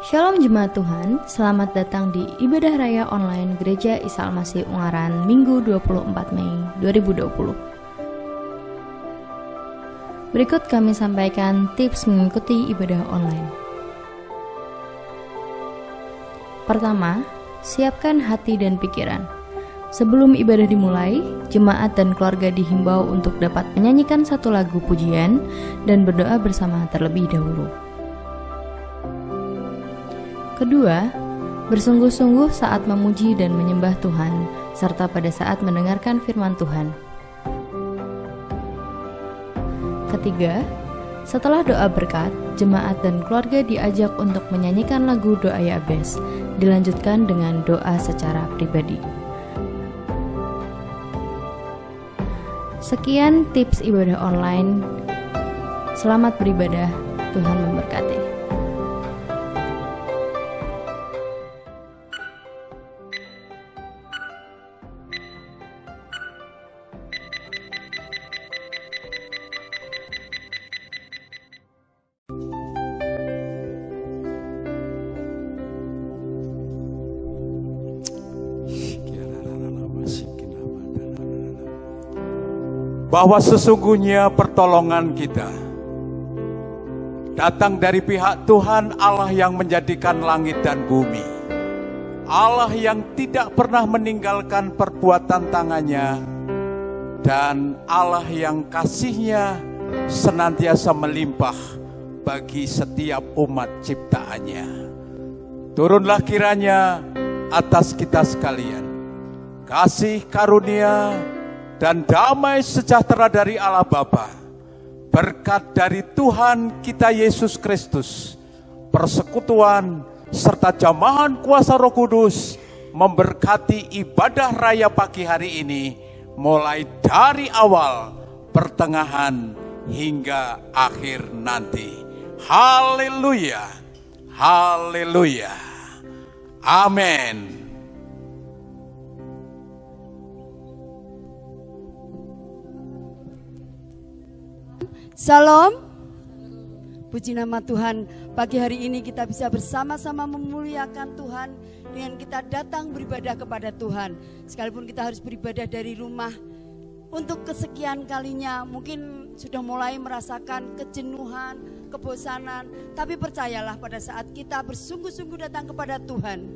Shalom Jemaat Tuhan, selamat datang di Ibadah Raya Online Gereja Isa Al-Masih Ungaran Minggu 24 Mei 2020. Berikut kami sampaikan tips mengikuti ibadah online. Pertama, siapkan hati dan pikiran. Sebelum ibadah dimulai, jemaat dan keluarga dihimbau untuk dapat menyanyikan satu lagu pujian dan berdoa bersama terlebih dahulu. Kedua, bersungguh-sungguh saat memuji dan menyembah Tuhan, serta pada saat mendengarkan firman Tuhan. Ketiga, setelah doa berkat, jemaat dan keluarga diajak untuk menyanyikan lagu doa Yabes, dilanjutkan dengan doa secara pribadi. Sekian tips ibadah online. Selamat beribadah, Tuhan memberkati. Bahwa sesungguhnya pertolongan kita datang dari pihak Tuhan Allah yang menjadikan langit dan bumi, Allah yang tidak pernah meninggalkan perbuatan tangannya, dan Allah yang kasih-Nya senantiasa melimpah bagi setiap umat ciptaannya. Turunlah kiranya atas kita sekalian kasih karunia dan damai sejahtera dari Allah Bapa, berkat dari Tuhan kita Yesus Kristus, persekutuan serta jamahan kuasa Roh Kudus memberkati ibadah raya pagi hari ini, mulai dari awal, pertengahan, hingga akhir nanti. Haleluya, haleluya, amin. Salam, puji nama Tuhan. Pagi hari ini kita bisa bersama-sama memuliakan Tuhan dengan kita datang beribadah kepada Tuhan. Sekalipun kita harus beribadah dari rumah untuk kesekian kalinya, mungkin sudah mulai merasakan kejenuhan, kebosanan. Tapi percayalah, pada saat kita bersungguh-sungguh datang kepada Tuhan,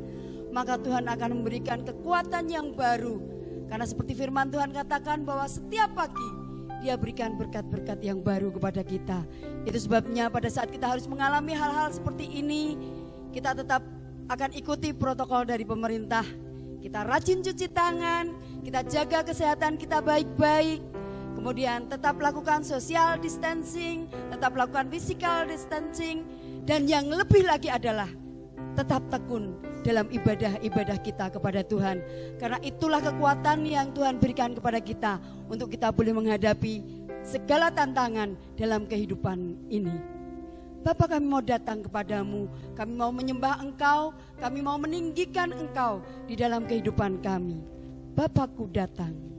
maka Tuhan akan memberikan kekuatan yang baru. Karena seperti firman Tuhan katakan bahwa setiap pagi Dia berikan berkat-berkat yang baru kepada kita. Itu sebabnya pada saat kita harus mengalami hal-hal seperti ini, kita tetap akan ikuti protokol dari pemerintah. Kita rajin cuci tangan, kita jaga kesehatan kita baik-baik. Kemudian tetap lakukan social distancing, tetap lakukan physical distancing. Dan yang lebih lagi adalah tetap tekun dalam ibadah-ibadah kita kepada Tuhan. Karena itulah kekuatan yang Tuhan berikan kepada kita untuk kita boleh menghadapi segala tantangan dalam kehidupan ini. Bapa, kami mau datang kepadamu, kami mau menyembah Engkau, kami mau meninggikan Engkau di dalam kehidupan kami. Bapakku datang.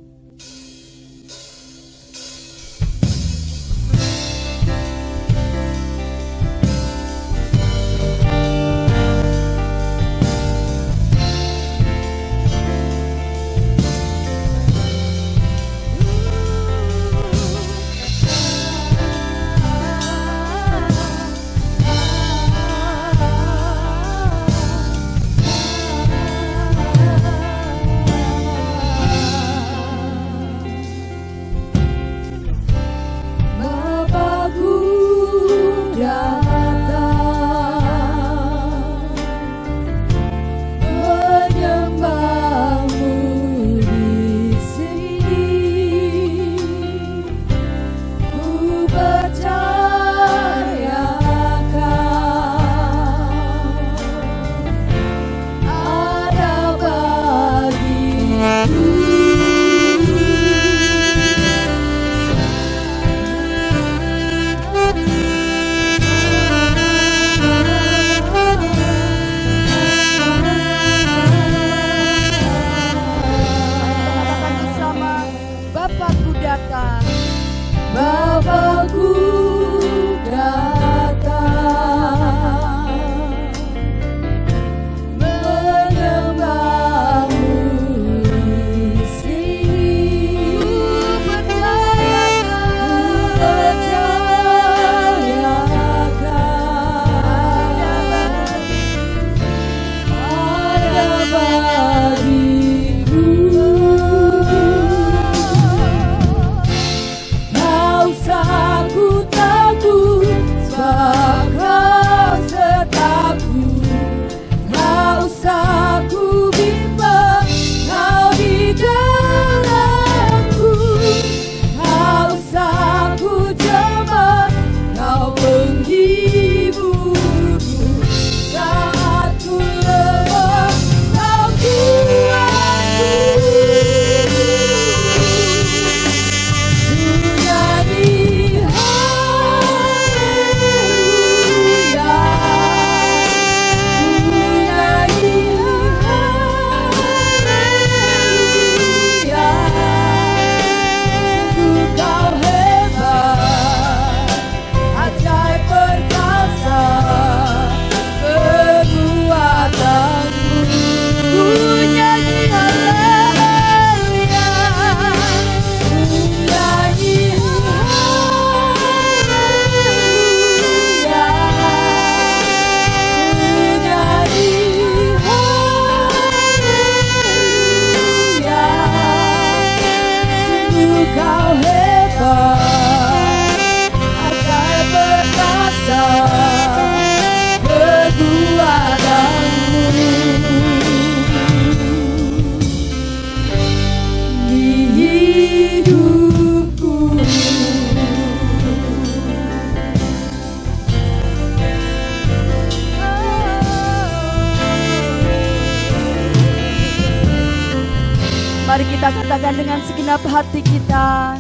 Mari kita katakan dengan segenap hati kita.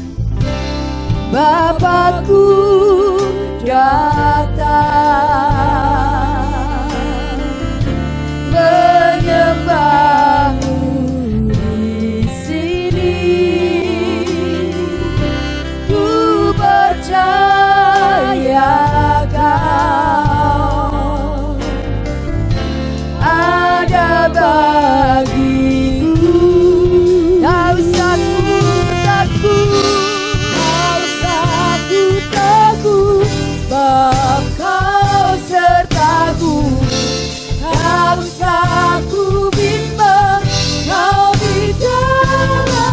Bapakku datang menyembahmu di sini. Ku percaya Kau ada bagiku. Tak usah ku takut, sebab Kau sertaku. Tak usah ku bimbang, Kau di dalamku.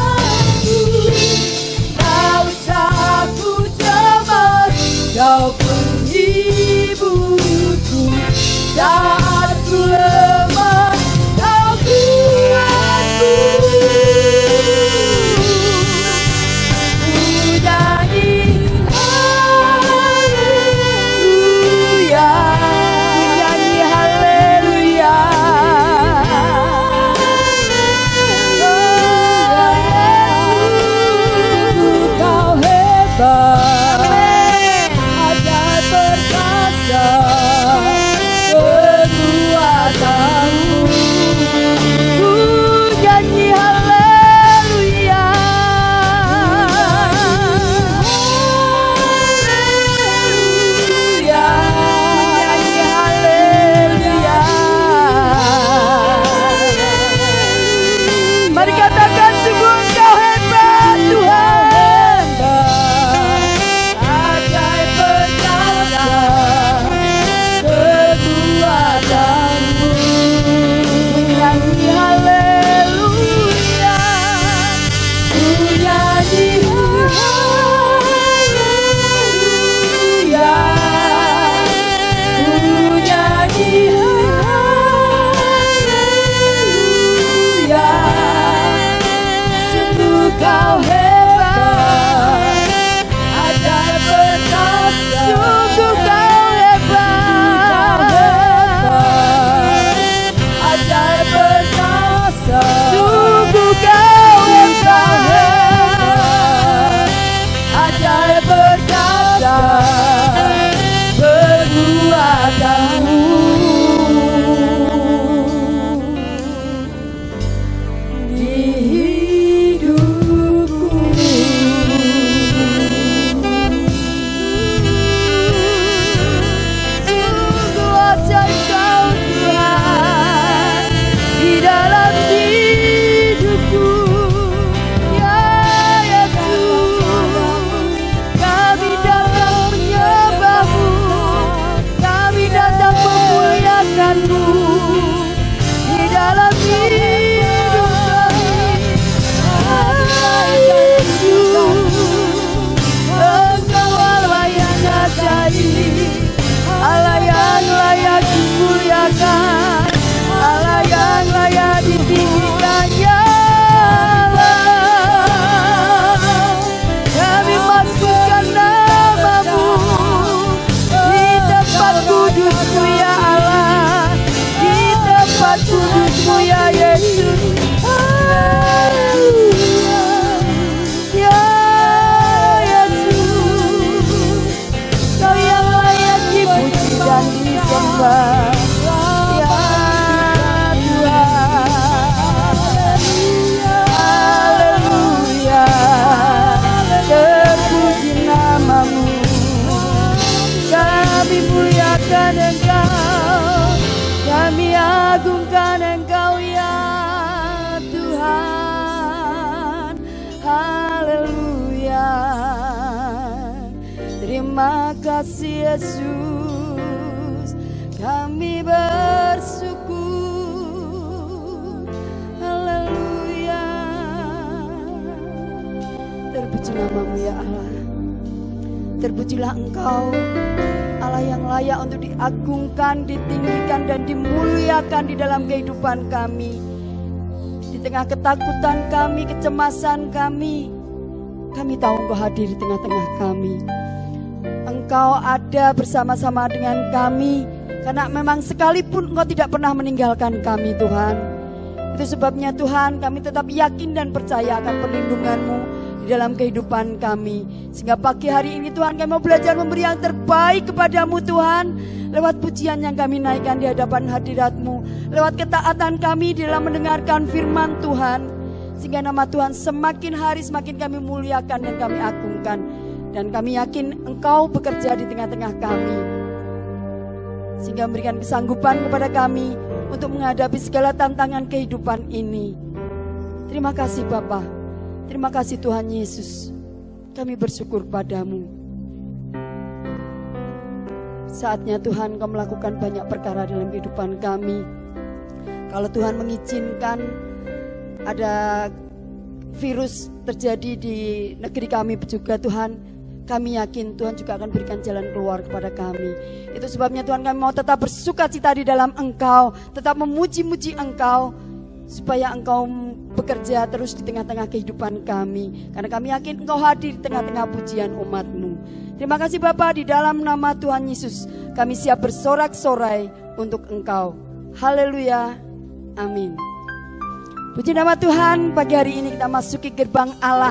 Tak usah ku cemas, Kau penghiburku. Saat ku lemah, Kau kuatku. Terima kasih Yesus, kami bersyukur. Haleluya. Terpuji namamu ya Allah. Terpujilah Engkau, Allah yang layak untuk diagungkan, ditinggikan dan dimuliakan di dalam kehidupan kami. Di tengah ketakutan kami, kecemasan kami tahu Engkau hadir di tengah-tengah kami. Engkau ada bersama-sama dengan kami, karena memang sekalipun Engkau tidak pernah meninggalkan kami Tuhan. Itu sebabnya Tuhan, kami tetap yakin dan percaya akan perlindungan-Mu di dalam kehidupan kami. Sehingga pagi hari ini Tuhan, kami mau belajar memberi yang terbaik kepadamu Tuhan, lewat pujian yang kami naikkan di hadapan hadirat-Mu, lewat ketaatan kami di dalam mendengarkan firman Tuhan, sehingga nama Tuhan semakin hari semakin kami muliakan dan kami agungkan. Dan kami yakin Engkau bekerja di tengah-tengah kami, sehingga memberikan kesanggupan kepada kami untuk menghadapi segala tantangan kehidupan ini. Terima kasih Bapa, terima kasih Tuhan Yesus. Kami bersyukur padamu. Saatnya Tuhan Kau melakukan banyak perkara dalam kehidupan kami. Kalau Tuhan mengizinkan ada virus terjadi di negeri kami juga Tuhan, kami yakin Tuhan juga akan berikan jalan keluar kepada kami. Itu sebabnya Tuhan, kami mau tetap bersuka cita di dalam Engkau, tetap memuji-muji Engkau, supaya Engkau bekerja terus di tengah-tengah kehidupan kami. Karena kami yakin Engkau hadir di tengah-tengah pujian umat-Mu. Terima kasih Bapa, di dalam nama Tuhan Yesus kami siap bersorak-sorai untuk Engkau. Haleluya, amin. Puji nama Tuhan, pagi hari ini kita masuki gerbang Allah.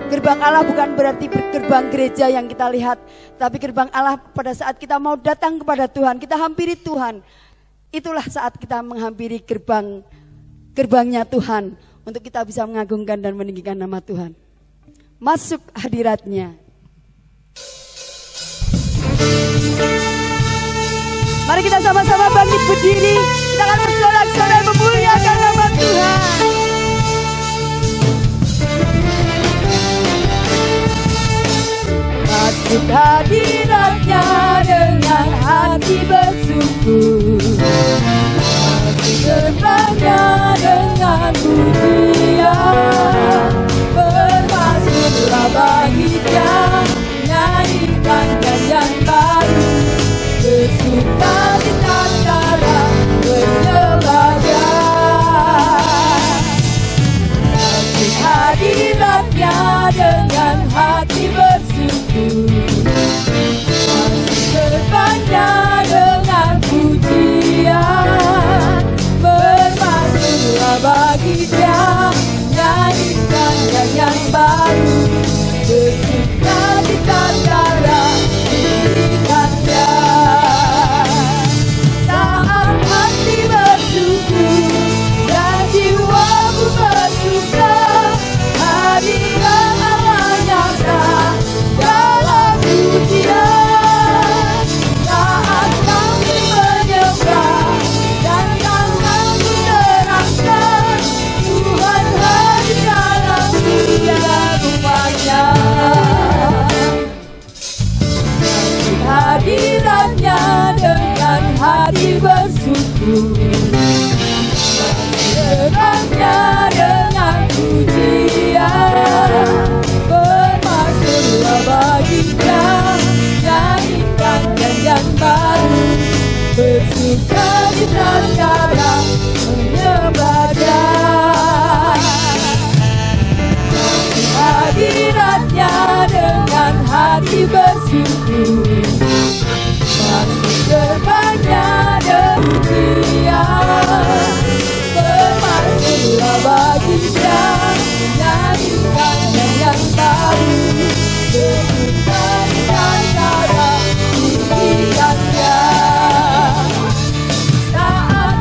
Gerbang Allah bukan berarti gerbang gereja yang kita lihat, tapi gerbang Allah pada saat kita mau datang kepada Tuhan, kita hampiri Tuhan. Itulah saat kita menghampiri gerbangnya Tuhan, untuk kita bisa mengagungkan dan meninggikan nama Tuhan. Masuk hadiratnya. Mari kita sama-sama bangkit berdiri, kita akan bersorak-sorai memuliakan nama Tuhan. Masuk hadiratnya dengan hati bersyukur, masuk gerbangnya dengan pujian, bermasuklah bagi Dia, nyanyikan nyanyian baru, bersuka cita sekarang menyembah Dia. Masuk hadiratnya dengan hati bersyukur, masuk gerbangnya dengan pujian, bermasuklah bagi Dia, nyanyikan nyanyian baru, bersuka cita sekarang menyanyikan Dia. Saat hati bersyukur dan jiwamu bersuka, hadirat Allah nyata dalam pujian. Saat kami menyembah dan tanganku terangkan, Tuhan hadir dalam segala rupanya. Masuk hadiratnya dengan hati bersyukur, gerbangnya dengan pujian, bermasuklah bagi Dia, nyanyikan nyanyian baru, bersuka cita sekarang menyembah Dia. Masuk hadiratnya dengan hati bersyukur, masuk gerbangnya dengan pujian, bermasuklah bagi Dia, nyanyikan nyanyian baru, bersuka cita sekarang meninggikan Dia. Saat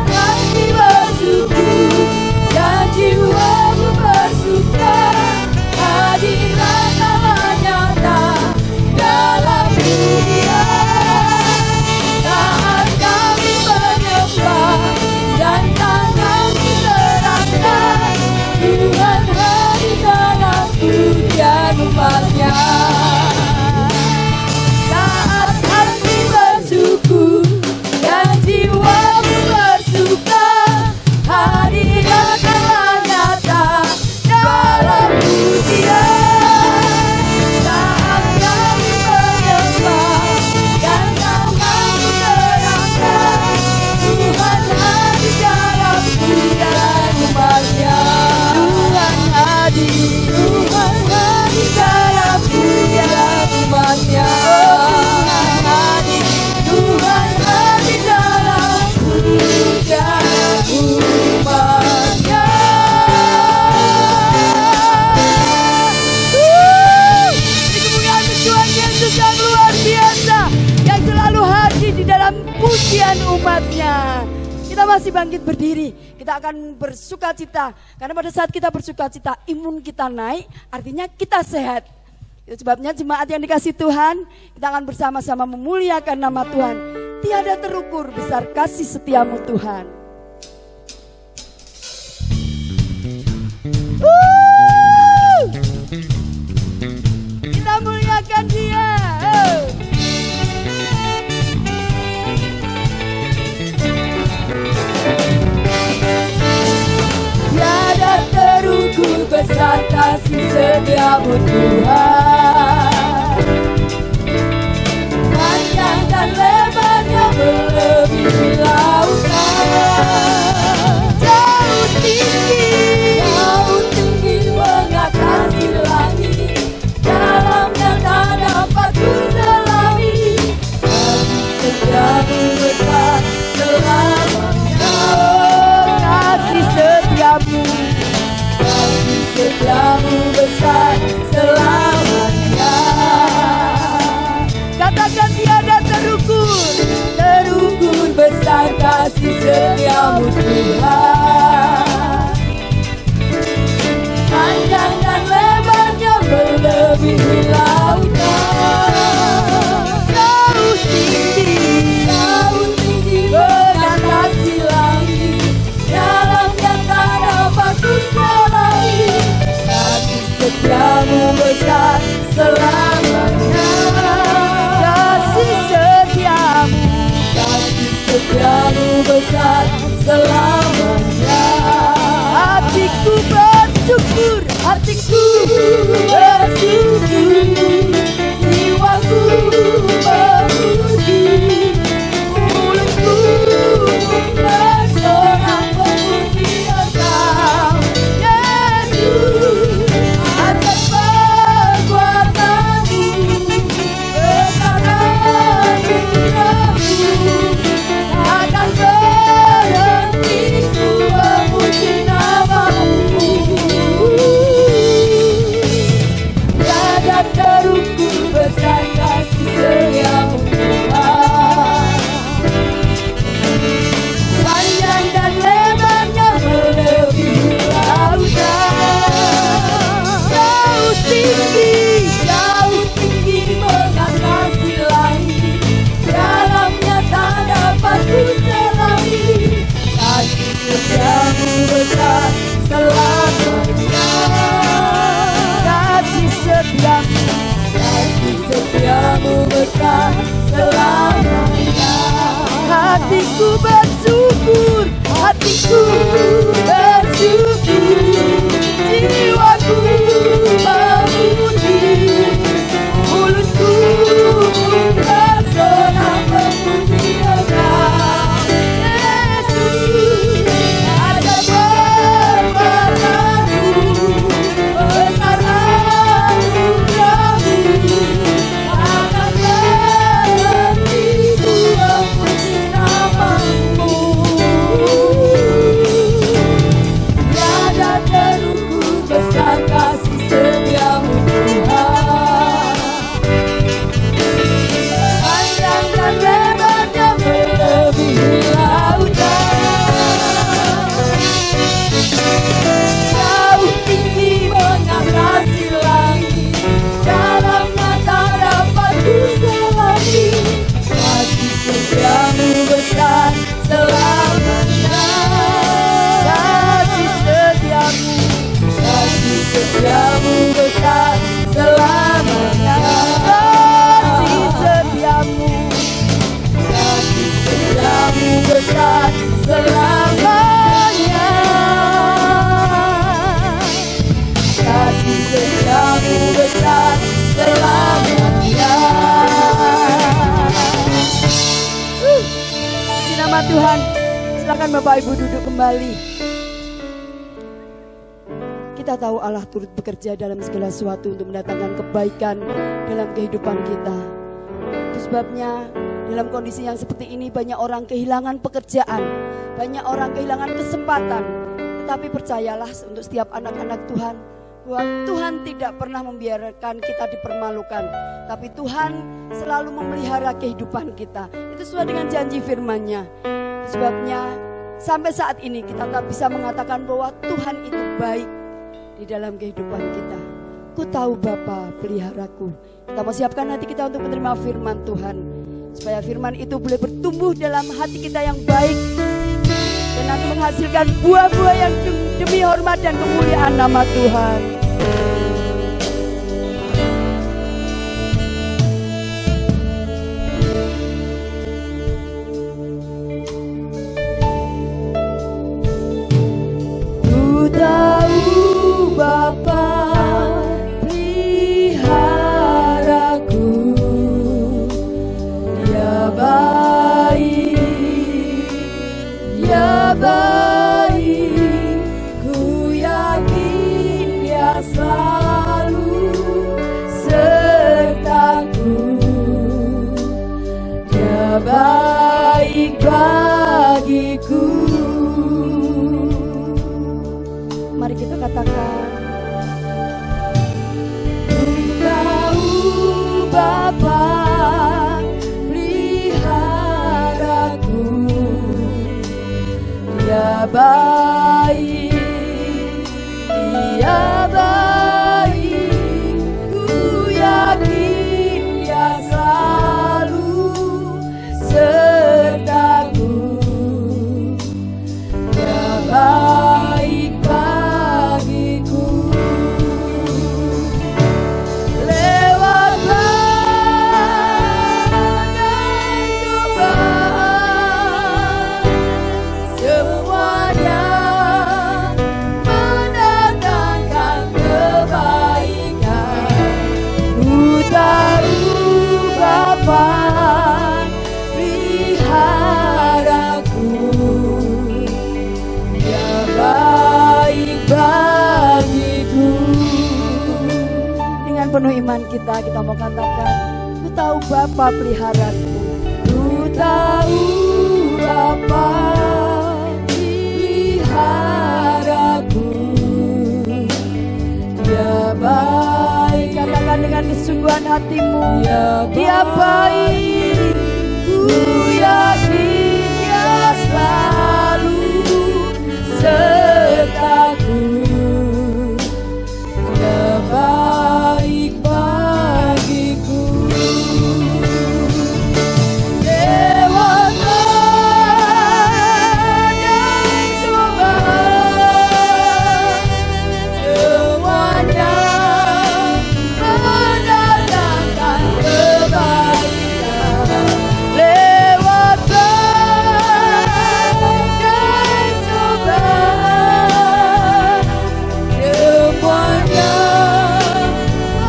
pujian umatnya. Kita masih bangkit berdiri, kita akan bersuka cita. Karena pada saat kita bersuka cita, imun kita naik, artinya kita sehat. Itu sebabnya jemaat yang dikasih Tuhan, kita akan bersama-sama memuliakan nama Tuhan. Tiada terukur besar kasih setiamu Tuhan. Kita muliakan Dia. Tiada terukur besar kasih setiamu Tuhan. Panjang dan lebarnya melebihi lautan. Jauh tinggi mengatasi langit. Dalamnya tak dapat ku selami. Kasih setiamu besar selamanya. Kasih setiamu besar selamanya. Katakan tiada terukur besar kasih setiamu Tuhan. Panjang dan lebarnya melebihi lautan. Jauh tinggi mengatasi langit. Dalamnya tak dapat ku selami. Kasih setiamu besar selamanya. Kasih setiamu besar selamanya. Hatiku bersyukur, jiwaku memuji, mulutku bersorak memuji Engkau, Yesus. Atas perbuatanmu, besar anugerahmu, akan berhenti ku memuji namamu. Tiada terukur besar kasih setiamu Tuhan. Panjang dan lebarnya melebihi lautan. Jauh tinggi mengatasi langit. Dalamnya tak dapat ku selami. Kasih setiamu besar selamanya. Kasih setiamu besar selamanya. Hatiku bersyukur, jiwaku memuji, mulutku bersorak memuji Engkau, Yesus. Atas perbuatanmu, besar anugerahmu, akan berhenti ku memuji namamu. Tiada terukur besar kasih setiamu Tuhan. Panjang dan lebarnya melebihi lautan. Jauh tinggi mengatasi langit. Dalamnya tak dapat ku selami. Kasih setiamu besar selamanya. Kasih setiamu besar selamanya. Kasih setiamu besar selamanya. Kasih setiamu besar selamanya. Di nama Tuhan, silakan Bapak Ibu duduk kembali. Kita tahu Allah turut bekerja dalam segala sesuatu untuk mendatangkan kebaikan dalam kehidupan kita. Itu sebabnya dalam kondisi yang seperti ini banyak orang kehilangan pekerjaan, banyak orang kehilangan kesempatan. Tetapi percayalah untuk setiap anak-anak Tuhan bahwa Tuhan tidak pernah membiarkan kita dipermalukan, tapi Tuhan selalu memelihara kehidupan kita. Itu sesuai dengan janji firman-Nya. Sebabnya sampai saat ini kita tak bisa mengatakan bahwa Tuhan itu baik di dalam kehidupan kita. Ku tahu Bapa peliharaku. Kita mau siapkan hati kita untuk menerima firman Tuhan, supaya firman itu boleh bertumbuh dalam hati kita yang baik, dan nanti menghasilkan buah-buah yang demi hormat dan kemuliaan nama Tuhan. Ku tahu Bapa peliharaku, Dia baik, Dia baik, ku yakin Dia selalu sertaku. Dia baik bagiku. Mari kita katakan, ku tahu Bapa peliharaku, Dia baik, Dia baik, ku yakin Dia selalu sertaku. Dia baik bagiku. Lewat badai cobaan, semuanya mendatangkan kebaikan. Ku tahu Bapa peliharaku, Dia baik bagiku. Dengan penuh iman kita mau katakan, ku tahu Bapa peliharaku. Ku tahu Bapa peliharaku, Dia baik. Katakan dengan kesungguhan hatimu, Dia baik. Ku yakin Dia selalu sertaku. Dia baik bagiku. Lewat badai cobaan, semuanya mendatangkan kebaikan. Lewat badai cobaan, semuanya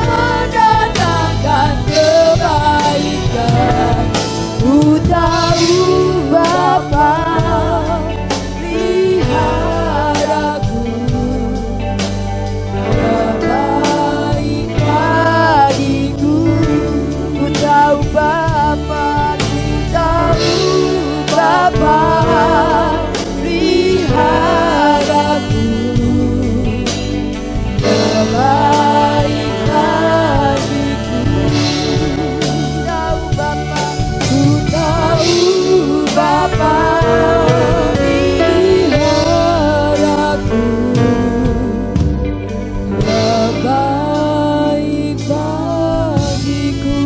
mendatangkan kebaikan. Ku tahu Bapa peliharaku, Dia baik bagiku. Ku tahu Bapa, ku tahu Bapa peliharaku, Dia baik bagiku. Ku tahu Bapa peliharaku, Dia baik bagiku.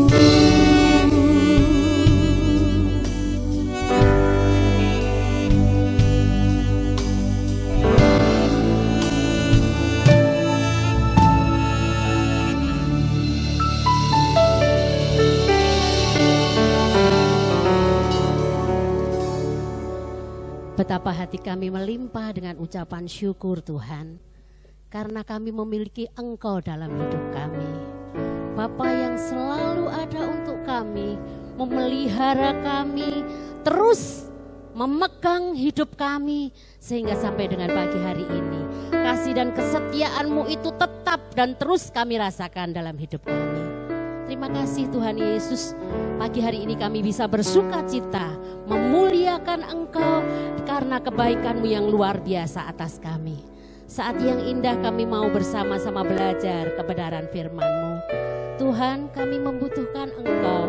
Betapa hati kami melimpah dengan ucapan syukur Tuhan, karena kami memiliki Engkau dalam hidup kami. Bapa yang selalu ada untuk kami, memelihara kami, terus memegang hidup kami sehingga sampai dengan pagi hari ini. Kasih dan kesetiaan-Mu itu tetap dan terus kami rasakan dalam hidup kami. Terima kasih Tuhan Yesus, pagi hari ini kami bisa bersuka cita, memuliakan Engkau karena kebaikan-Mu yang luar biasa atas kami. Saat yang indah kami mau bersama-sama belajar kebenaran firman-Mu. Tuhan, kami membutuhkan Engkau.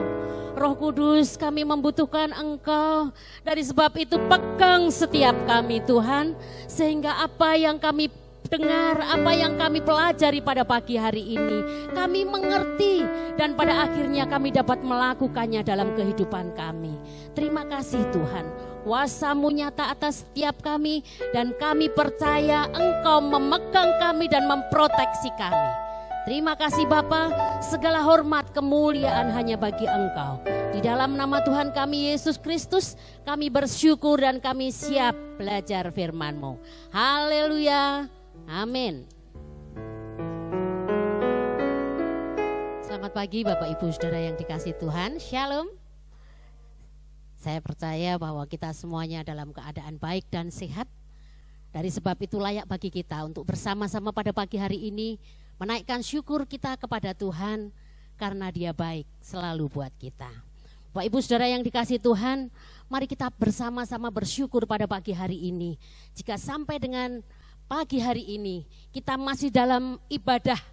Roh Kudus, kami membutuhkan Engkau. Dari sebab itu pegang setiap kami Tuhan, sehingga apa yang kami dengar, apa yang kami pelajari pada pagi hari ini, kami mengerti dan pada akhirnya kami dapat melakukannya dalam kehidupan kami. Terima kasih Tuhan, kuasa-Mu nyata atas setiap kami dan kami percaya Engkau memegang kami dan memproteksi kami. Terima kasih Bapa, segala hormat kemuliaan hanya bagi Engkau. Di dalam nama Tuhan kami Yesus Kristus, kami bersyukur dan kami siap belajar firman-Mu. Haleluya, amin. Selamat pagi Bapak Ibu Saudara yang dikasihi Tuhan, Shalom. Saya percaya bahwa kita semuanya dalam keadaan baik dan sehat. Dari sebab itu layak bagi kita untuk bersama-sama pada pagi hari ini menaikkan syukur kita kepada Tuhan karena Dia baik selalu buat kita. Bapak Ibu Saudara yang dikasihi Tuhan, mari kita bersama-sama bersyukur pada pagi hari ini. Jika sampai dengan pagi hari ini kita masih dalam ibadah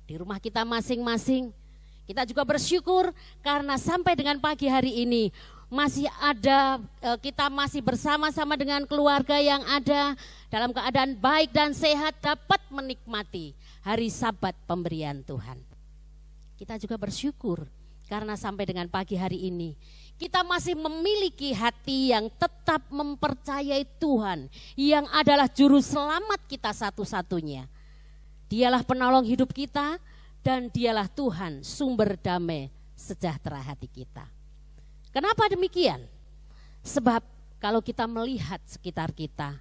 di rumah kita masing-masing, kita juga bersyukur karena sampai dengan pagi hari ini masih ada, kita masih bersama-sama dengan keluarga yang ada dalam keadaan baik dan sehat, dapat menikmati hari Sabat pemberian Tuhan. Kita juga bersyukur karena sampai dengan pagi hari ini kita masih memiliki hati yang tetap mempercayai Tuhan, yang adalah juru selamat kita satu-satunya. Dialah penolong hidup kita dan Dialah Tuhan sumber damai sejahtera hati kita. Kenapa demikian? Sebab kalau kita melihat sekitar kita,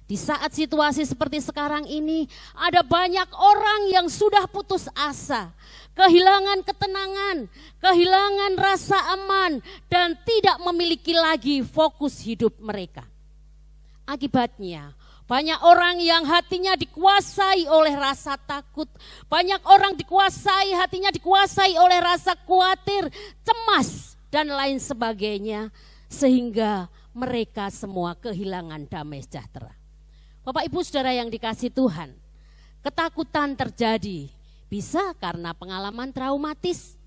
di saat situasi seperti sekarang ini, ada banyak orang yang sudah putus asa, kehilangan ketenangan, kehilangan rasa aman, dan tidak memiliki lagi fokus hidup mereka. Akibatnya, banyak orang yang hatinya dikuasai oleh rasa takut, banyak orang hatinya dikuasai oleh rasa khawatir, cemas, dan lain sebagainya, sehingga mereka semua kehilangan damai sejahtera. Bapak Ibu Saudara yang dikasihi Tuhan, ketakutan terjadi bisa karena pengalaman traumatis.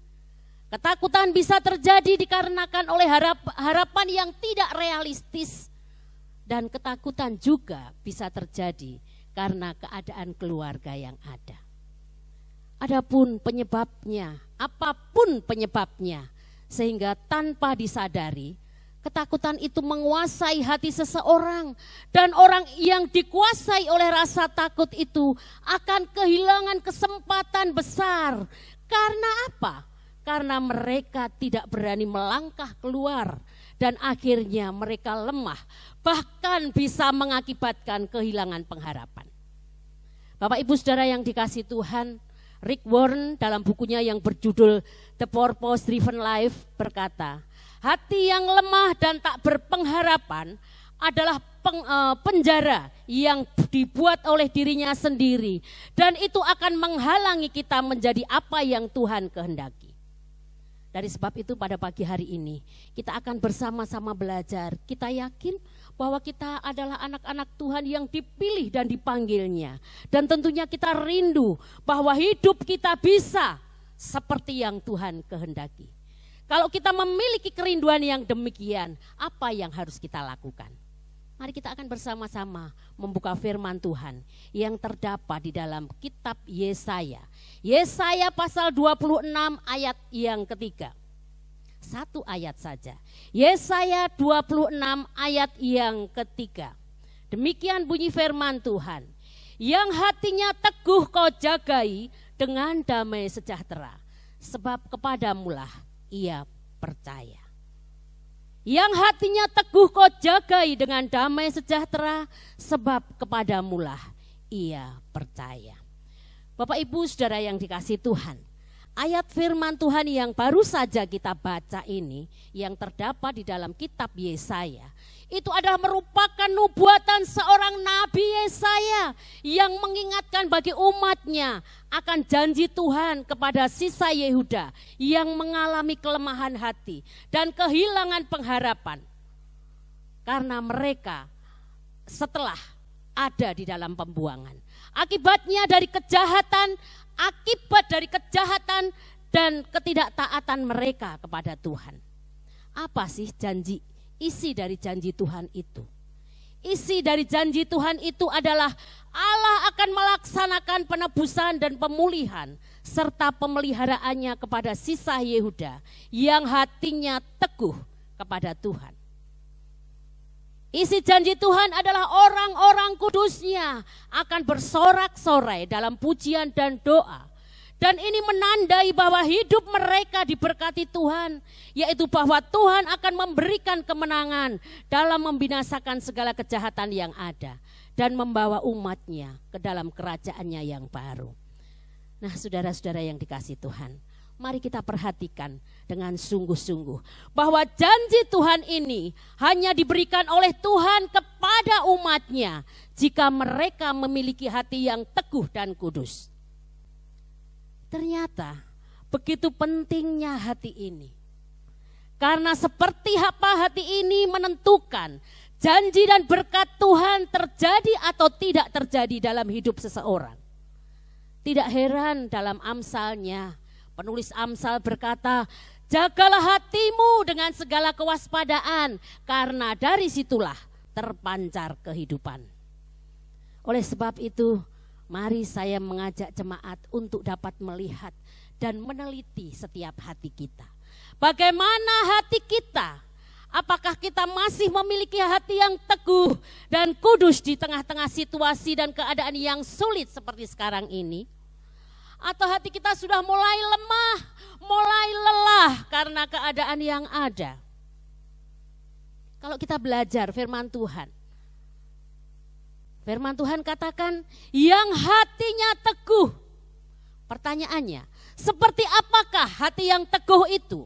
Ketakutan bisa terjadi dikarenakan oleh harapan yang tidak realistis. Dan ketakutan juga bisa terjadi karena keadaan keluarga yang ada. Adapun penyebabnya, apapun penyebabnya, sehingga tanpa disadari, ketakutan itu menguasai hati seseorang, dan orang yang dikuasai oleh rasa takut itu akan kehilangan kesempatan besar. Karena apa? Karena mereka tidak berani melangkah keluar dan akhirnya mereka lemah, bahkan bisa mengakibatkan kehilangan pengharapan. Bapak Ibu Saudara yang dikasihi Tuhan, Rick Warren dalam bukunya yang berjudul The Purpose Driven Life berkata, hati yang lemah dan tak berpengharapan adalah penjara yang dibuat oleh dirinya sendiri, dan itu akan menghalangi kita menjadi apa yang Tuhan kehendaki. Dari sebab itu pada pagi hari ini kita akan bersama-sama belajar. Kita yakin bahwa kita adalah anak-anak Tuhan yang dipilih dan dipanggilnya. Dan tentunya kita rindu bahwa hidup kita bisa seperti yang Tuhan kehendaki. Kalau kita memiliki kerinduan yang demikian, apa yang harus kita lakukan? Mari kita akan bersama-sama membuka firman Tuhan yang terdapat di dalam kitab Yesaya. Yesaya pasal 26 ayat yang ketiga. Satu ayat saja. Yesaya 26 ayat yang ketiga. Demikian bunyi firman Tuhan. Yang hatinya teguh kau jagai dengan damai sejahtera, sebab kepadamulah ia percaya. Yang hatinya teguh kau jagai dengan damai sejahtera, sebab kepadamulah ia percaya. Bapak Ibu Saudara yang dikasihi Tuhan, ayat firman Tuhan yang baru saja kita baca ini, yang terdapat di dalam kitab Yesaya, itu adalah merupakan nubuatan seorang Nabi Yesaya yang mengingatkan bagi umatnya akan janji Tuhan kepada sisa Yehuda yang mengalami kelemahan hati dan kehilangan pengharapan. Karena mereka setelah ada di dalam pembuangan. Akibat dari kejahatan dan ketidaktaatan mereka kepada Tuhan. Apa sih isi dari janji Tuhan itu? Isi dari janji Tuhan itu adalah Allah akan melaksanakan penebusan dan pemulihan serta pemeliharaannya kepada sisa Yehuda yang hatinya teguh kepada Tuhan. Isi janji Tuhan adalah orang-orang kudusnya akan bersorak-sorai dalam pujian dan doa. Dan ini menandai bahwa hidup mereka diberkati Tuhan, yaitu bahwa Tuhan akan memberikan kemenangan dalam membinasakan segala kejahatan yang ada dan membawa umatnya ke dalam kerajaannya yang baru. Nah, saudara-saudara yang dikasihi Tuhan, mari kita perhatikan dengan sungguh-sungguh bahwa janji Tuhan ini hanya diberikan oleh Tuhan kepada umatnya jika mereka memiliki hati yang teguh dan kudus. Ternyata begitu pentingnya hati ini. Karena seperti apa hati ini menentukan janji dan berkat Tuhan terjadi atau tidak terjadi dalam hidup seseorang. Tidak heran dalam Amsalnya, penulis Amsal berkata, jagalah hatimu dengan segala kewaspadaan, karena dari situlah terpancar kehidupan. Oleh sebab itu, mari saya mengajak jemaat untuk dapat melihat dan meneliti setiap hati kita. Bagaimana hati kita? Apakah kita masih memiliki hati yang teguh dan kudus di tengah-tengah situasi dan keadaan yang sulit seperti sekarang ini? Atau hati kita sudah mulai lemah, mulai lelah karena keadaan yang ada? Kalau kita belajar firman Tuhan katakan yang hatinya teguh. Pertanyaannya, seperti apakah hati yang teguh itu?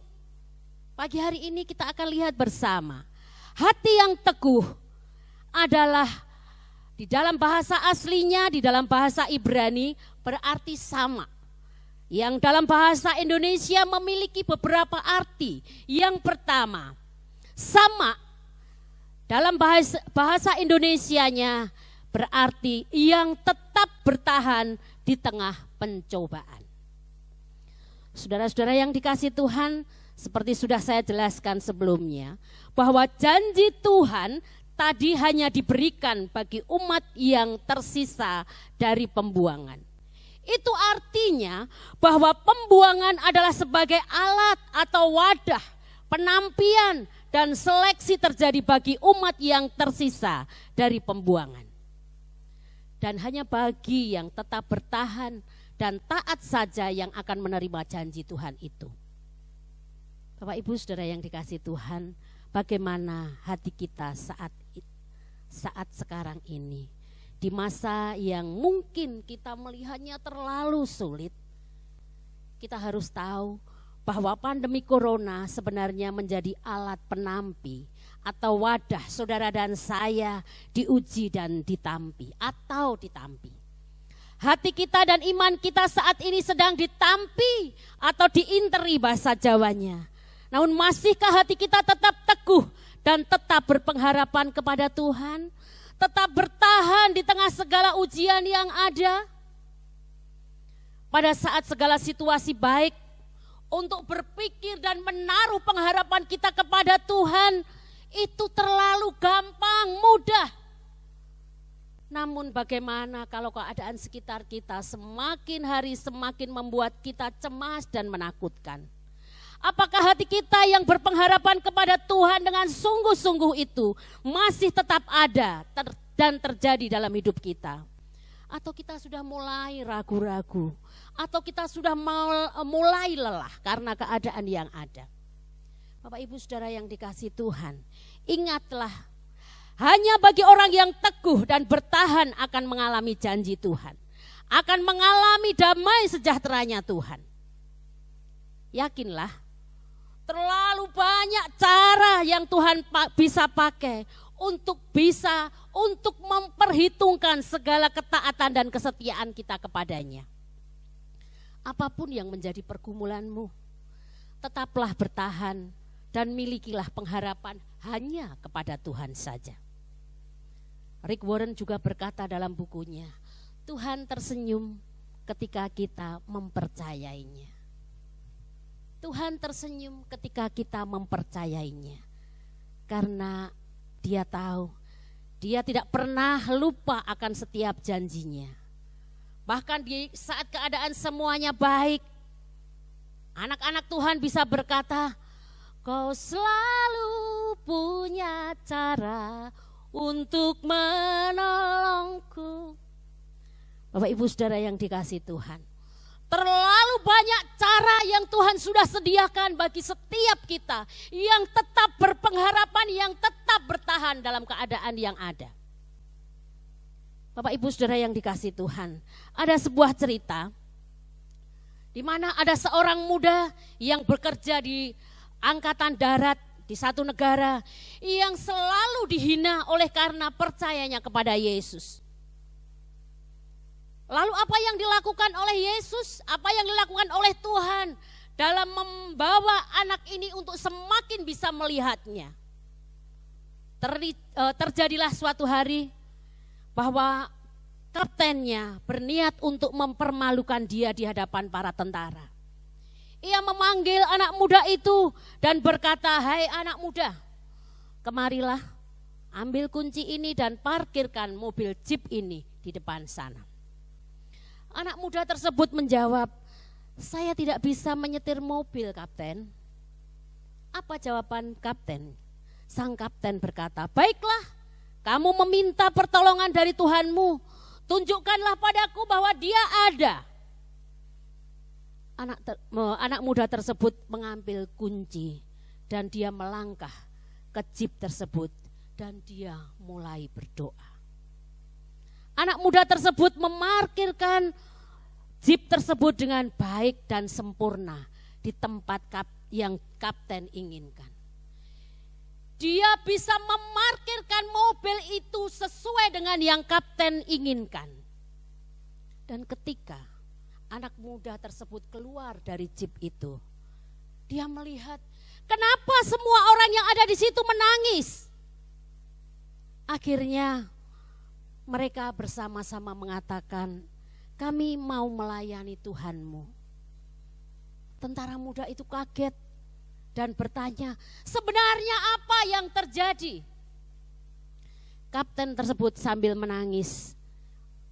Pagi hari ini kita akan lihat bersama. Hati yang teguh adalah di dalam bahasa aslinya, di dalam bahasa Ibrani berarti sama. Yang dalam bahasa Indonesia memiliki beberapa arti. Yang pertama, sama dalam bahasa Indonesianya berarti yang tetap bertahan di tengah pencobaan. Saudara-saudara yang dikasihi Tuhan, seperti sudah saya jelaskan sebelumnya, bahwa janji Tuhan tadi hanya diberikan bagi umat yang tersisa dari pembuangan. Itu artinya bahwa pembuangan adalah sebagai alat atau wadah penampian dan seleksi terjadi bagi umat yang tersisa dari pembuangan. Dan hanya bagi yang tetap bertahan dan taat saja yang akan menerima janji Tuhan itu. Bapak Ibu Saudara yang dikasihi Tuhan, bagaimana hati kita saat sekarang ini? Di masa yang mungkin kita melihatnya terlalu sulit, kita harus tahu bahwa pandemi corona sebenarnya menjadi alat penampi atau wadah saudara dan saya diuji dan ditampi. Hati kita dan iman kita saat ini sedang ditampi atau diinteri bahasa Jawanya. Namun masihkah hati kita tetap teguh dan tetap berpengharapan kepada Tuhan? Tetap bertahan di tengah segala ujian yang ada? Pada saat segala situasi baik, untuk berpikir dan menaruh pengharapan kita kepada Tuhan, itu terlalu gampang, mudah. Namun bagaimana kalau keadaan sekitar kita semakin hari semakin membuat kita cemas dan menakutkan? Apakah hati kita yang berpengharapan kepada Tuhan dengan sungguh-sungguh itu masih tetap ada dan terjadi dalam hidup kita? Atau kita sudah mulai ragu-ragu? Atau kita sudah mulai lelah karena keadaan yang ada? Bapak Ibu Saudara yang dikasihi Tuhan, ingatlah, hanya bagi orang yang teguh dan bertahan akan mengalami janji Tuhan, akan mengalami damai sejahteranya Tuhan. Yakinlah, terlalu banyak cara yang Tuhan bisa pakai untuk memperhitungkan segala ketaatan dan kesetiaan kita kepadanya. Apapun yang menjadi pergumulanmu, tetaplah bertahan dan milikilah pengharapan hanya kepada Tuhan saja. Rick Warren juga berkata dalam bukunya, Tuhan tersenyum ketika kita mempercayainya. Tuhan tersenyum ketika kita mempercayainya. Karena Dia tahu, Dia tidak pernah lupa akan setiap janjinya. Bahkan di saat keadaan semuanya baik, anak-anak Tuhan bisa berkata, Kau selalu punya cara untuk menolongku. Bapak Ibu Saudara yang dikasihi Tuhan, terlalu banyak cara yang Tuhan sudah sediakan bagi setiap kita yang tetap berpengharapan, yang tetap bertahan dalam keadaan yang ada. Bapak Ibu Saudara yang dikasihi Tuhan, ada sebuah cerita di mana ada seorang muda yang bekerja di angkatan darat di satu negara yang selalu dihina oleh karena percayanya kepada Yesus. Lalu apa yang dilakukan oleh Yesus, apa yang dilakukan oleh Tuhan dalam membawa anak ini untuk semakin bisa melihatnya. Terjadilah suatu hari bahwa kaptennya berniat untuk mempermalukan dia di hadapan para tentara. Ia memanggil anak muda itu dan berkata, Hai anak muda, kemarilah ambil kunci ini dan parkirkan mobil jeep ini di depan sana. Anak muda tersebut menjawab, saya tidak bisa menyetir mobil, Kapten. Apa jawaban kapten? Sang kapten berkata, baiklah, kamu meminta pertolongan dari Tuhanmu, tunjukkanlah padaku bahwa Dia ada. Anak muda tersebut mengambil kunci dan dia melangkah ke jeep tersebut dan dia mulai berdoa. Anak muda tersebut memarkirkan jeep tersebut dengan baik dan sempurna di tempat yang kapten inginkan. Dia bisa memarkirkan mobil itu sesuai dengan yang kapten inginkan. Dan ketika anak muda tersebut keluar dari jeep itu, dia melihat kenapa semua orang yang ada di situ menangis. Akhirnya mereka bersama-sama mengatakan, kami mau melayani Tuhanmu. Tentara muda itu kaget dan bertanya, sebenarnya apa yang terjadi? Kapten tersebut sambil menangis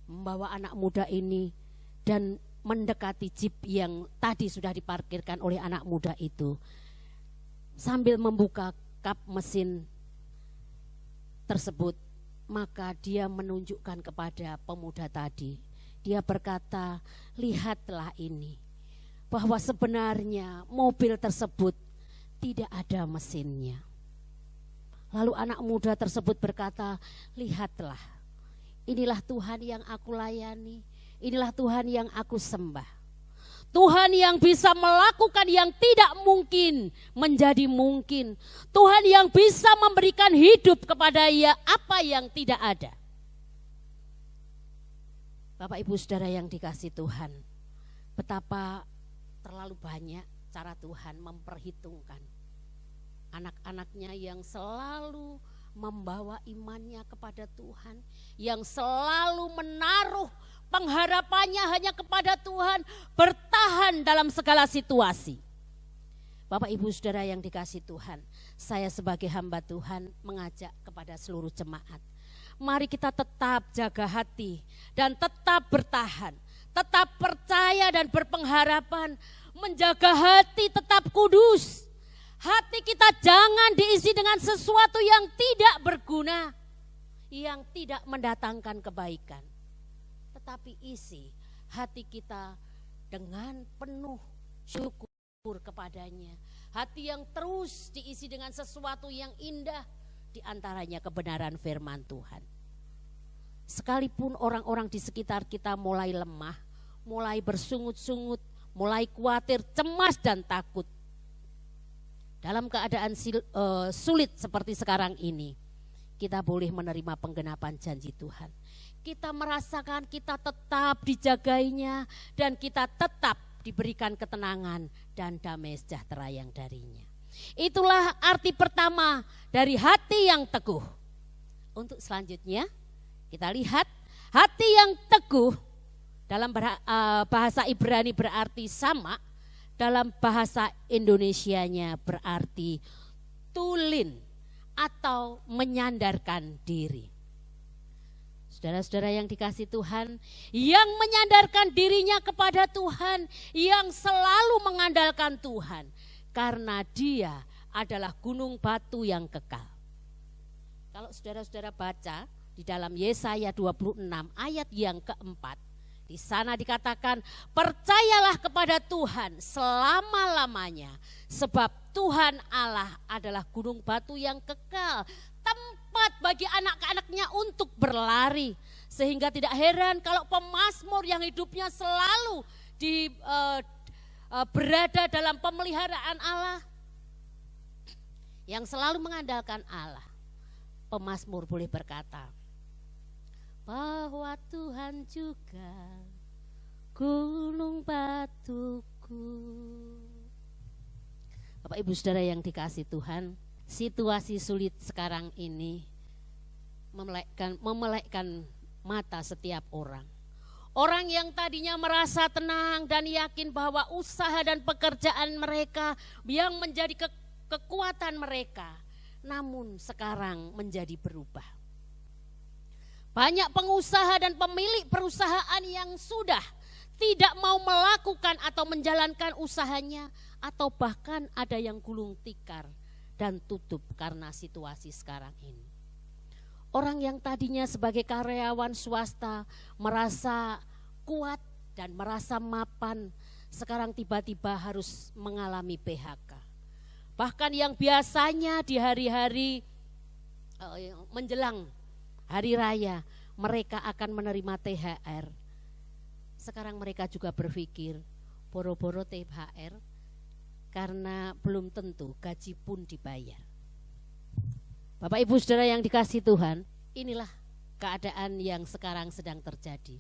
membawa anak muda ini dan mendekati jeep yang tadi sudah diparkirkan oleh anak muda itu. Sambil membuka kap mesin tersebut, maka dia menunjukkan kepada pemuda tadi. Dia berkata, lihatlah ini, bahwa sebenarnya mobil tersebut tidak ada mesinnya. Lalu anak muda tersebut berkata, lihatlah, inilah Tuhan yang aku layani, inilah Tuhan yang aku sembah. Tuhan yang bisa melakukan yang tidak mungkin menjadi mungkin. Tuhan yang bisa memberikan hidup kepada apa yang tidak ada. Bapak Ibu Saudara yang dikasihi Tuhan, betapa terlalu banyak cara Tuhan memperhitungkan anak-anaknya yang selalu membawa imannya kepada Tuhan, yang selalu menaruh pengharapannya hanya kepada Tuhan, bertahan dalam segala situasi. Bapak Ibu Saudara yang dikasihi Tuhan, saya sebagai hamba Tuhan mengajak kepada seluruh jemaat, mari kita tetap jaga hati dan tetap bertahan, tetap percaya dan berpengharapan, menjaga hati tetap kudus. Hati kita jangan diisi dengan sesuatu yang tidak berguna, yang tidak mendatangkan kebaikan. Tetapi isi hati kita dengan penuh syukur kepadanya. Hati yang terus diisi dengan sesuatu yang indah, di antaranya kebenaran firman Tuhan. Sekalipun orang-orang di sekitar kita mulai lemah, mulai bersungut-sungut, mulai khawatir, cemas dan takut. Dalam keadaan sulit seperti sekarang ini, kita boleh menerima penggenapan janji Tuhan. Kita merasakan kita tetap dijagainya dan kita tetap diberikan ketenangan dan damai sejahtera yang darinya. Itulah arti pertama dari hati yang teguh. Untuk selanjutnya, Kita lihat hati yang teguh dalam bahasa Ibrani berarti sama, dalam bahasa Indonesianya berarti tulin atau menyandarkan diri. Saudara-saudara yang dikasihi Tuhan, yang menyandarkan dirinya kepada Tuhan, yang selalu mengandalkan Tuhan, karena Dia adalah gunung batu yang kekal. Kalau saudara-saudara baca di dalam Yesaya 26 ayat yang keempat, di sana dikatakan, percayalah kepada Tuhan selama-lamanya, sebab Tuhan Allah adalah gunung batu yang kekal, tempat bagi anak-anaknya untuk berlari. Sehingga tidak heran kalau pemazmur yang hidupnya selalu berada dalam pemeliharaan Allah, yang selalu mengandalkan Allah, pemazmur boleh berkata bahwa Tuhan juga gunung batuku. Bapak Ibu Saudara yang dikasihi Tuhan, situasi sulit sekarang ini memelekkan mata setiap orang. Orang yang tadinya merasa tenang dan yakin bahwa usaha dan pekerjaan mereka yang menjadi kekuatan mereka, namun sekarang menjadi berubah. Banyak pengusaha dan pemilik perusahaan yang sudah tidak mau melakukan atau menjalankan usahanya, atau bahkan ada yang gulung tikar dan tutup karena situasi sekarang ini. Orang yang tadinya sebagai karyawan swasta merasa kuat dan merasa mapan, sekarang tiba-tiba harus mengalami PHK. Bahkan yang biasanya di hari-hari menjelang hari raya mereka akan menerima THR. Sekarang mereka juga berpikir boro-boro THR karena belum tentu gaji pun dibayar. Bapak Ibu Saudara yang dikasihi Tuhan, inilah keadaan yang sekarang sedang terjadi.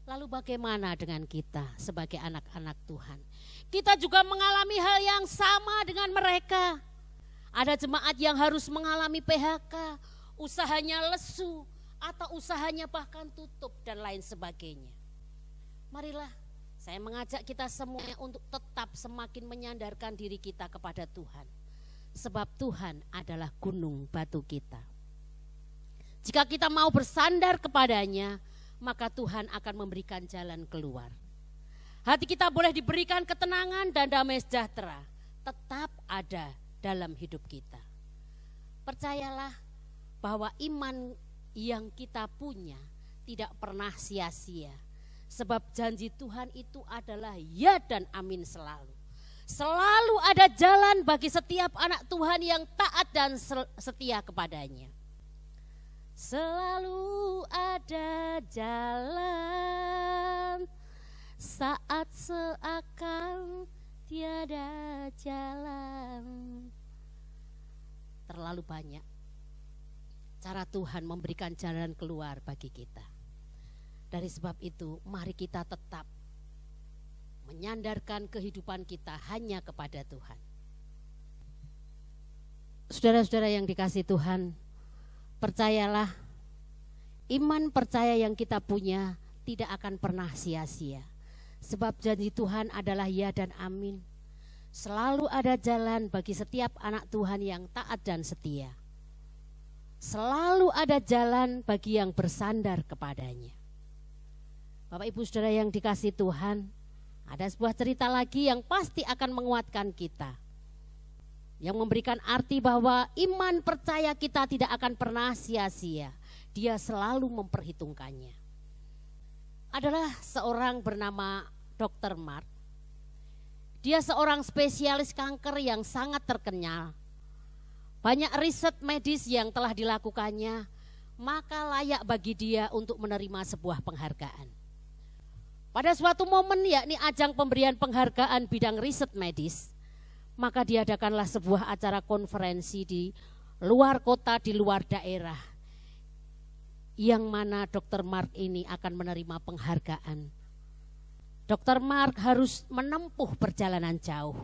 Lalu bagaimana dengan kita sebagai anak-anak Tuhan? Kita juga mengalami hal yang sama dengan mereka. Ada jemaat yang harus mengalami PHK, usahanya lesu, atau usahanya bahkan tutup dan lain sebagainya. Marilah saya mengajak kita semuanya untuk tetap semakin menyandarkan diri kita kepada Tuhan. Sebab Tuhan adalah gunung batu kita. Jika kita mau bersandar kepadanya, maka Tuhan akan memberikan jalan keluar. Hati kita boleh diberikan ketenangan dan damai sejahtera tetap ada dalam hidup kita. Percayalah bahwa iman yang kita punya tidak pernah sia-sia. Sebab janji Tuhan itu adalah ya dan amin selalu. Selalu ada jalan bagi setiap anak Tuhan yang taat dan setia kepadanya. Selalu ada jalan saat seakan tiada jalan. Terlalu banyak cara Tuhan memberikan jalan keluar bagi kita. Dari sebab itu, mari kita tetap menyandarkan kehidupan kita hanya kepada Tuhan. Saudara-saudara yang dikasihi Tuhan, percayalah, iman percaya yang kita punya tidak akan pernah sia-sia. Sebab janji Tuhan adalah ya dan amin. Selalu ada jalan bagi setiap anak Tuhan yang taat dan setia. Selalu ada jalan bagi yang bersandar kepadanya. Bapak Ibu Saudara yang dikasihi Tuhan, ada sebuah cerita lagi yang pasti akan menguatkan kita. Yang memberikan arti bahwa iman percaya kita tidak akan pernah sia-sia. Dia selalu memperhitungkannya. Adalah seorang bernama Dr. Mark. Dia seorang spesialis kanker yang sangat terkenal. Banyak riset medis yang telah dilakukannya, maka layak bagi dia untuk menerima sebuah penghargaan. Pada suatu momen yakni ajang pemberian penghargaan bidang riset medis, maka diadakanlah sebuah acara konferensi di luar kota, di luar daerah, yang mana Dr. Mark ini akan menerima penghargaan. Dr. Mark harus menempuh perjalanan jauh.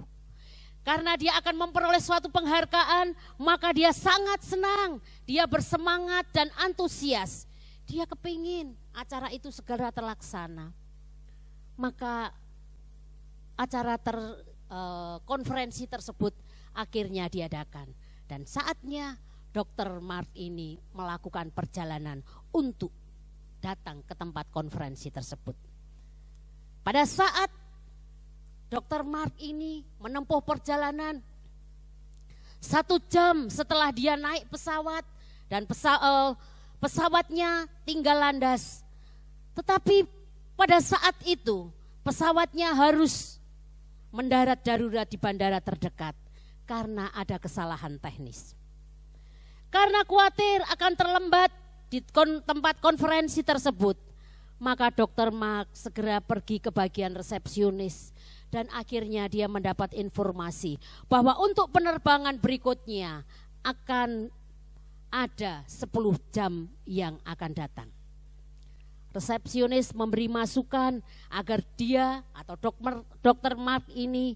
Karena dia akan memperoleh suatu penghargaan, maka dia sangat senang, dia bersemangat dan antusias. Dia kepingin acara itu segera terlaksana. Maka acara konferensi tersebut akhirnya diadakan. Dan saatnya Dr. Mark ini melakukan perjalanan untuk datang ke tempat konferensi tersebut. Pada saat Dr. Mark ini menempuh perjalanan 1 jam setelah dia naik pesawat dan pesawatnya tinggal landas. Tetapi pada saat itu pesawatnya harus mendarat darurat di bandara terdekat karena ada kesalahan teknis. Karena khawatir akan terlambat di tempat konferensi tersebut, maka Dr. Mark segera pergi ke bagian resepsionis dan akhirnya dia mendapat informasi bahwa untuk penerbangan berikutnya akan ada 10 jam yang akan datang. Resepsionis memberi masukan agar dia atau Dr. Mark ini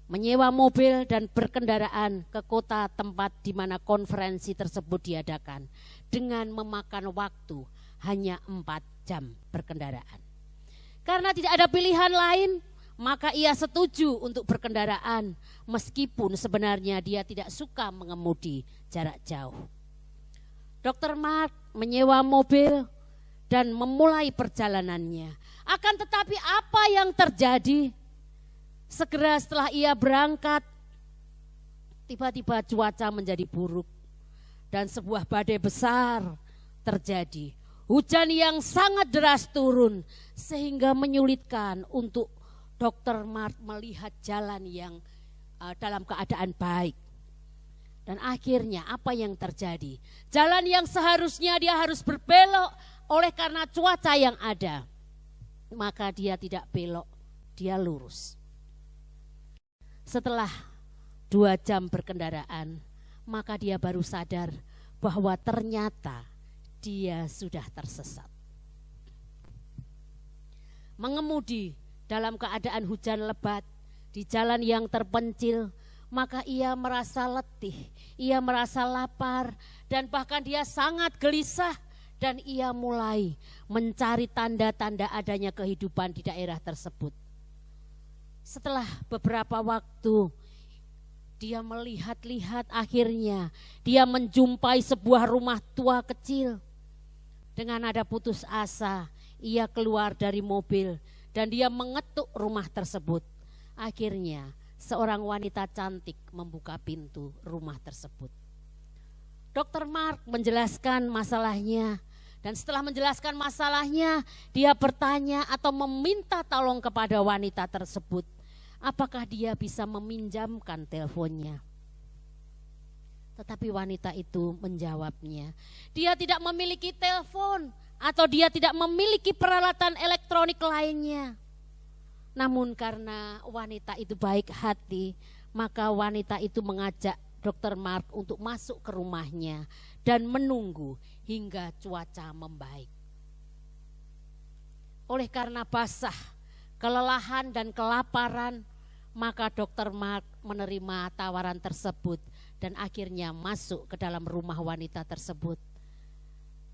menyewa mobil dan berkendaraan ke kota tempat di mana konferensi tersebut diadakan dengan memakan waktu hanya 4 jam berkendaraan. Karena tidak ada pilihan lain, maka ia setuju untuk berkendaraan meskipun sebenarnya dia tidak suka mengemudi jarak jauh. Dr. Mark menyewa mobil dan memulai perjalanannya. Akan tetapi apa yang terjadi? Segera setelah ia berangkat, tiba-tiba cuaca menjadi buruk dan sebuah badai besar terjadi. Hujan yang sangat deras turun sehingga menyulitkan untuk Dr. Mark melihat jalan yang dalam keadaan baik. Dan akhirnya apa yang terjadi? Jalan yang seharusnya dia harus berbelok oleh karena cuaca yang ada. Maka dia tidak belok, dia lurus. Setelah 2 jam berkendaraan, maka dia baru sadar bahwa ternyata dia sudah tersesat. Mengemudi dalam keadaan hujan lebat di jalan yang terpencil, maka ia merasa letih, ia merasa lapar, dan bahkan dia sangat gelisah, dan ia mulai mencari tanda-tanda adanya kehidupan di daerah tersebut. Setelah beberapa waktu, dia melihat-lihat, akhirnya dia menjumpai sebuah rumah tua kecil. Dengan nada putus asa, ia keluar dari mobil dan dia mengetuk rumah tersebut. Akhirnya seorang wanita cantik membuka pintu rumah tersebut. Dr. Mark menjelaskan masalahnya, dan setelah menjelaskan masalahnya, dia bertanya atau meminta tolong kepada wanita tersebut, apakah dia bisa meminjamkan teleponnya. Tetapi wanita itu menjawabnya, dia tidak memiliki telepon atau dia tidak memiliki peralatan elektronik lainnya. Namun karena wanita itu baik hati, maka wanita itu mengajak Dr. Mark untuk masuk ke rumahnya dan menunggu hingga cuaca membaik. Oleh karena basah, kelelahan dan kelaparan, maka Dr. Mark menerima tawaran tersebut dan akhirnya masuk ke dalam rumah wanita tersebut.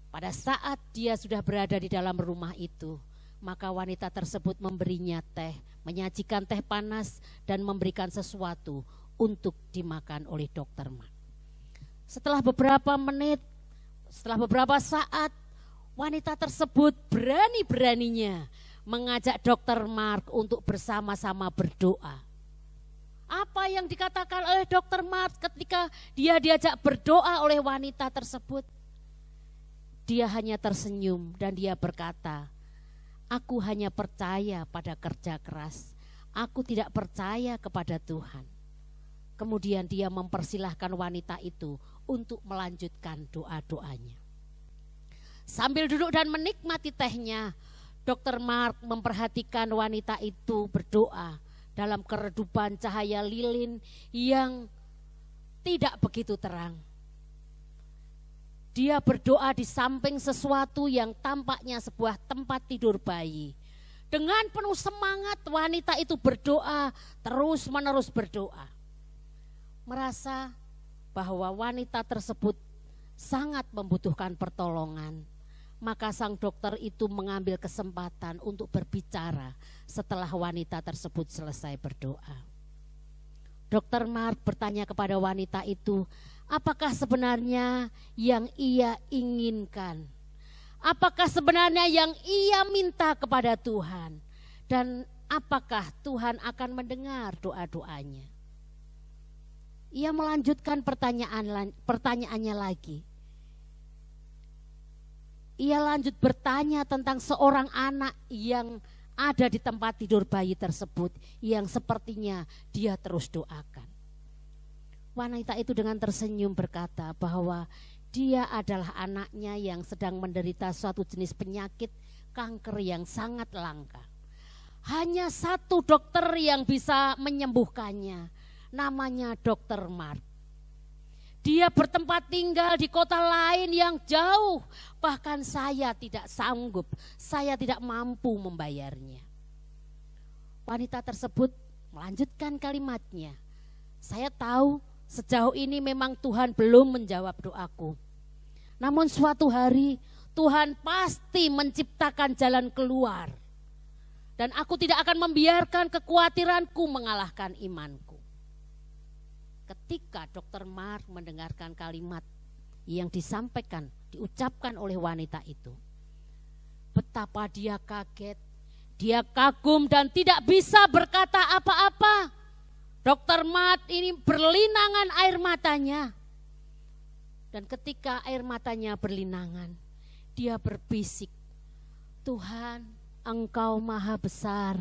Pada saat dia sudah berada di dalam rumah itu, maka wanita tersebut memberinya teh, menyajikan teh panas dan memberikan sesuatu untuk dimakan oleh Dr. Mark. Setelah beberapa menit, setelah beberapa saat, wanita tersebut berani-beraninya mengajak Dr. Mark untuk bersama-sama berdoa. Apa yang dikatakan oleh Dr. Mark ketika dia diajak berdoa oleh wanita tersebut? Dia hanya tersenyum dan dia berkata, aku hanya percaya pada kerja keras, aku tidak percaya kepada Tuhan. Kemudian dia mempersilahkan wanita itu untuk melanjutkan doa-doanya. Sambil duduk dan menikmati tehnya, Dr. Mark memperhatikan wanita itu berdoa dalam keredupan cahaya lilin yang tidak begitu terang. Dia berdoa di samping sesuatu yang tampaknya sebuah tempat tidur bayi. Dengan penuh semangat wanita itu berdoa, terus-menerus berdoa. Merasa bahwa wanita tersebut sangat membutuhkan pertolongan, Maka sang dokter itu mengambil kesempatan untuk berbicara setelah wanita tersebut selesai berdoa. Dr. Mark bertanya kepada wanita itu, apakah sebenarnya yang ia inginkan? Apakah sebenarnya yang ia minta kepada Tuhan? Dan apakah Tuhan akan mendengar doa-doanya? Ia melanjutkan pertanyaannya lagi. Ia lanjut bertanya tentang seorang anak yang ada di tempat tidur bayi tersebut yang sepertinya dia terus doakan. Wanita itu dengan tersenyum berkata bahwa dia adalah anaknya yang sedang menderita suatu jenis penyakit kanker yang sangat langka. Hanya satu dokter yang bisa menyembuhkannya, namanya Dr. Mark. Dia bertempat tinggal di kota lain yang jauh, bahkan saya tidak sanggup, saya tidak mampu membayarnya. Wanita tersebut melanjutkan kalimatnya, saya tahu sejauh ini memang Tuhan belum menjawab doaku. Namun suatu hari Tuhan pasti menciptakan jalan keluar. Dan aku tidak akan membiarkan kekhawatiranku mengalahkan imanku. Ketika Dr. Mark mendengarkan kalimat yang diucapkan oleh wanita itu, betapa dia kaget, dia kagum dan tidak bisa berkata apa-apa. Dr. Mark ini berlinangan air matanya. Dan ketika air matanya berlinangan, dia berbisik, Tuhan, Engkau Maha Besar.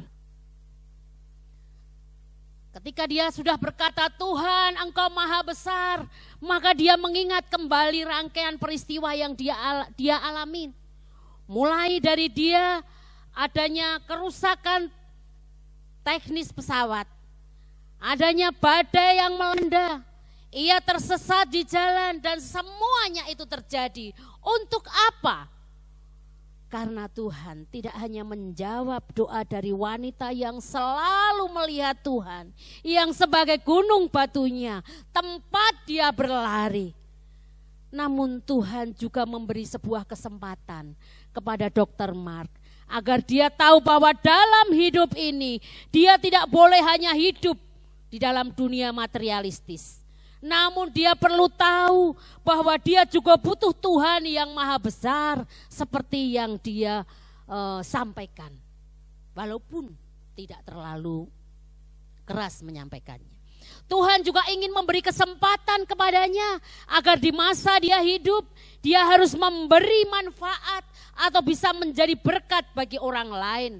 Ketika dia sudah berkata Tuhan Engkau Maha Besar, maka dia mengingat kembali rangkaian peristiwa yang dia alami. Mulai dari dia adanya kerusakan teknis pesawat, adanya badai yang melanda, ia tersesat di jalan dan semuanya itu terjadi. Untuk apa? Karena Tuhan tidak hanya menjawab doa dari wanita yang selalu melihat Tuhan, yang sebagai gunung batunya, tempat dia berlari. Namun Tuhan juga memberi sebuah kesempatan kepada Dr. Mark, agar dia tahu bahwa dalam hidup ini, dia tidak boleh hanya hidup di dalam dunia materialistis. Namun dia perlu tahu bahwa dia juga butuh Tuhan yang maha besar seperti yang dia sampaikan. Walaupun tidak terlalu keras menyampaikannya. Tuhan juga ingin memberi kesempatan kepadanya agar di masa dia hidup, dia harus memberi manfaat atau bisa menjadi berkat bagi orang lain.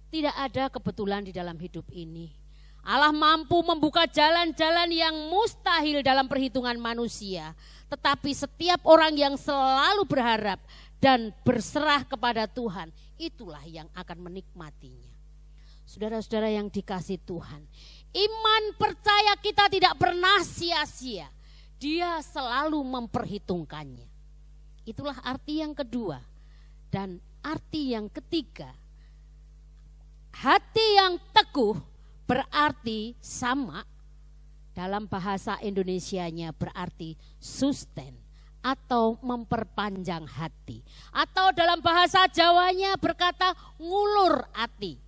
Tidak ada kebetulan di dalam hidup ini. Allah mampu membuka jalan-jalan yang mustahil dalam perhitungan manusia. Tetapi setiap orang yang selalu berharap dan berserah kepada Tuhan, itulah yang akan menikmatinya. Saudara-saudara yang dikasihi Tuhan, iman percaya kita tidak pernah sia-sia. Dia selalu memperhitungkannya. Itulah arti yang kedua. Dan arti yang ketiga, hati yang teguh berarti sama, dalam bahasa Indonesianya berarti sustain atau memperpanjang hati. Atau dalam bahasa Jawanya berkata ngulur hati.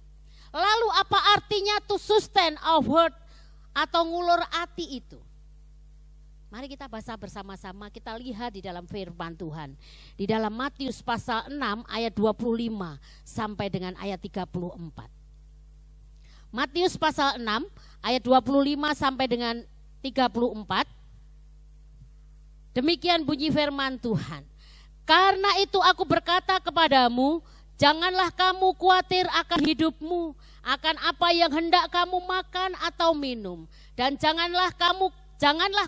Lalu apa artinya to sustain a word atau ngulur hati itu? Mari kita baca bersama-sama, kita lihat di dalam firman Tuhan. Di dalam Matius pasal 6 ayat 25 sampai dengan ayat 34. Matius pasal 6 ayat 25 sampai dengan 34. Demikian bunyi firman Tuhan. Karena itu aku berkata kepadamu, janganlah kamu khawatir akan hidupmu, akan apa yang hendak kamu makan atau minum. Dan janganlah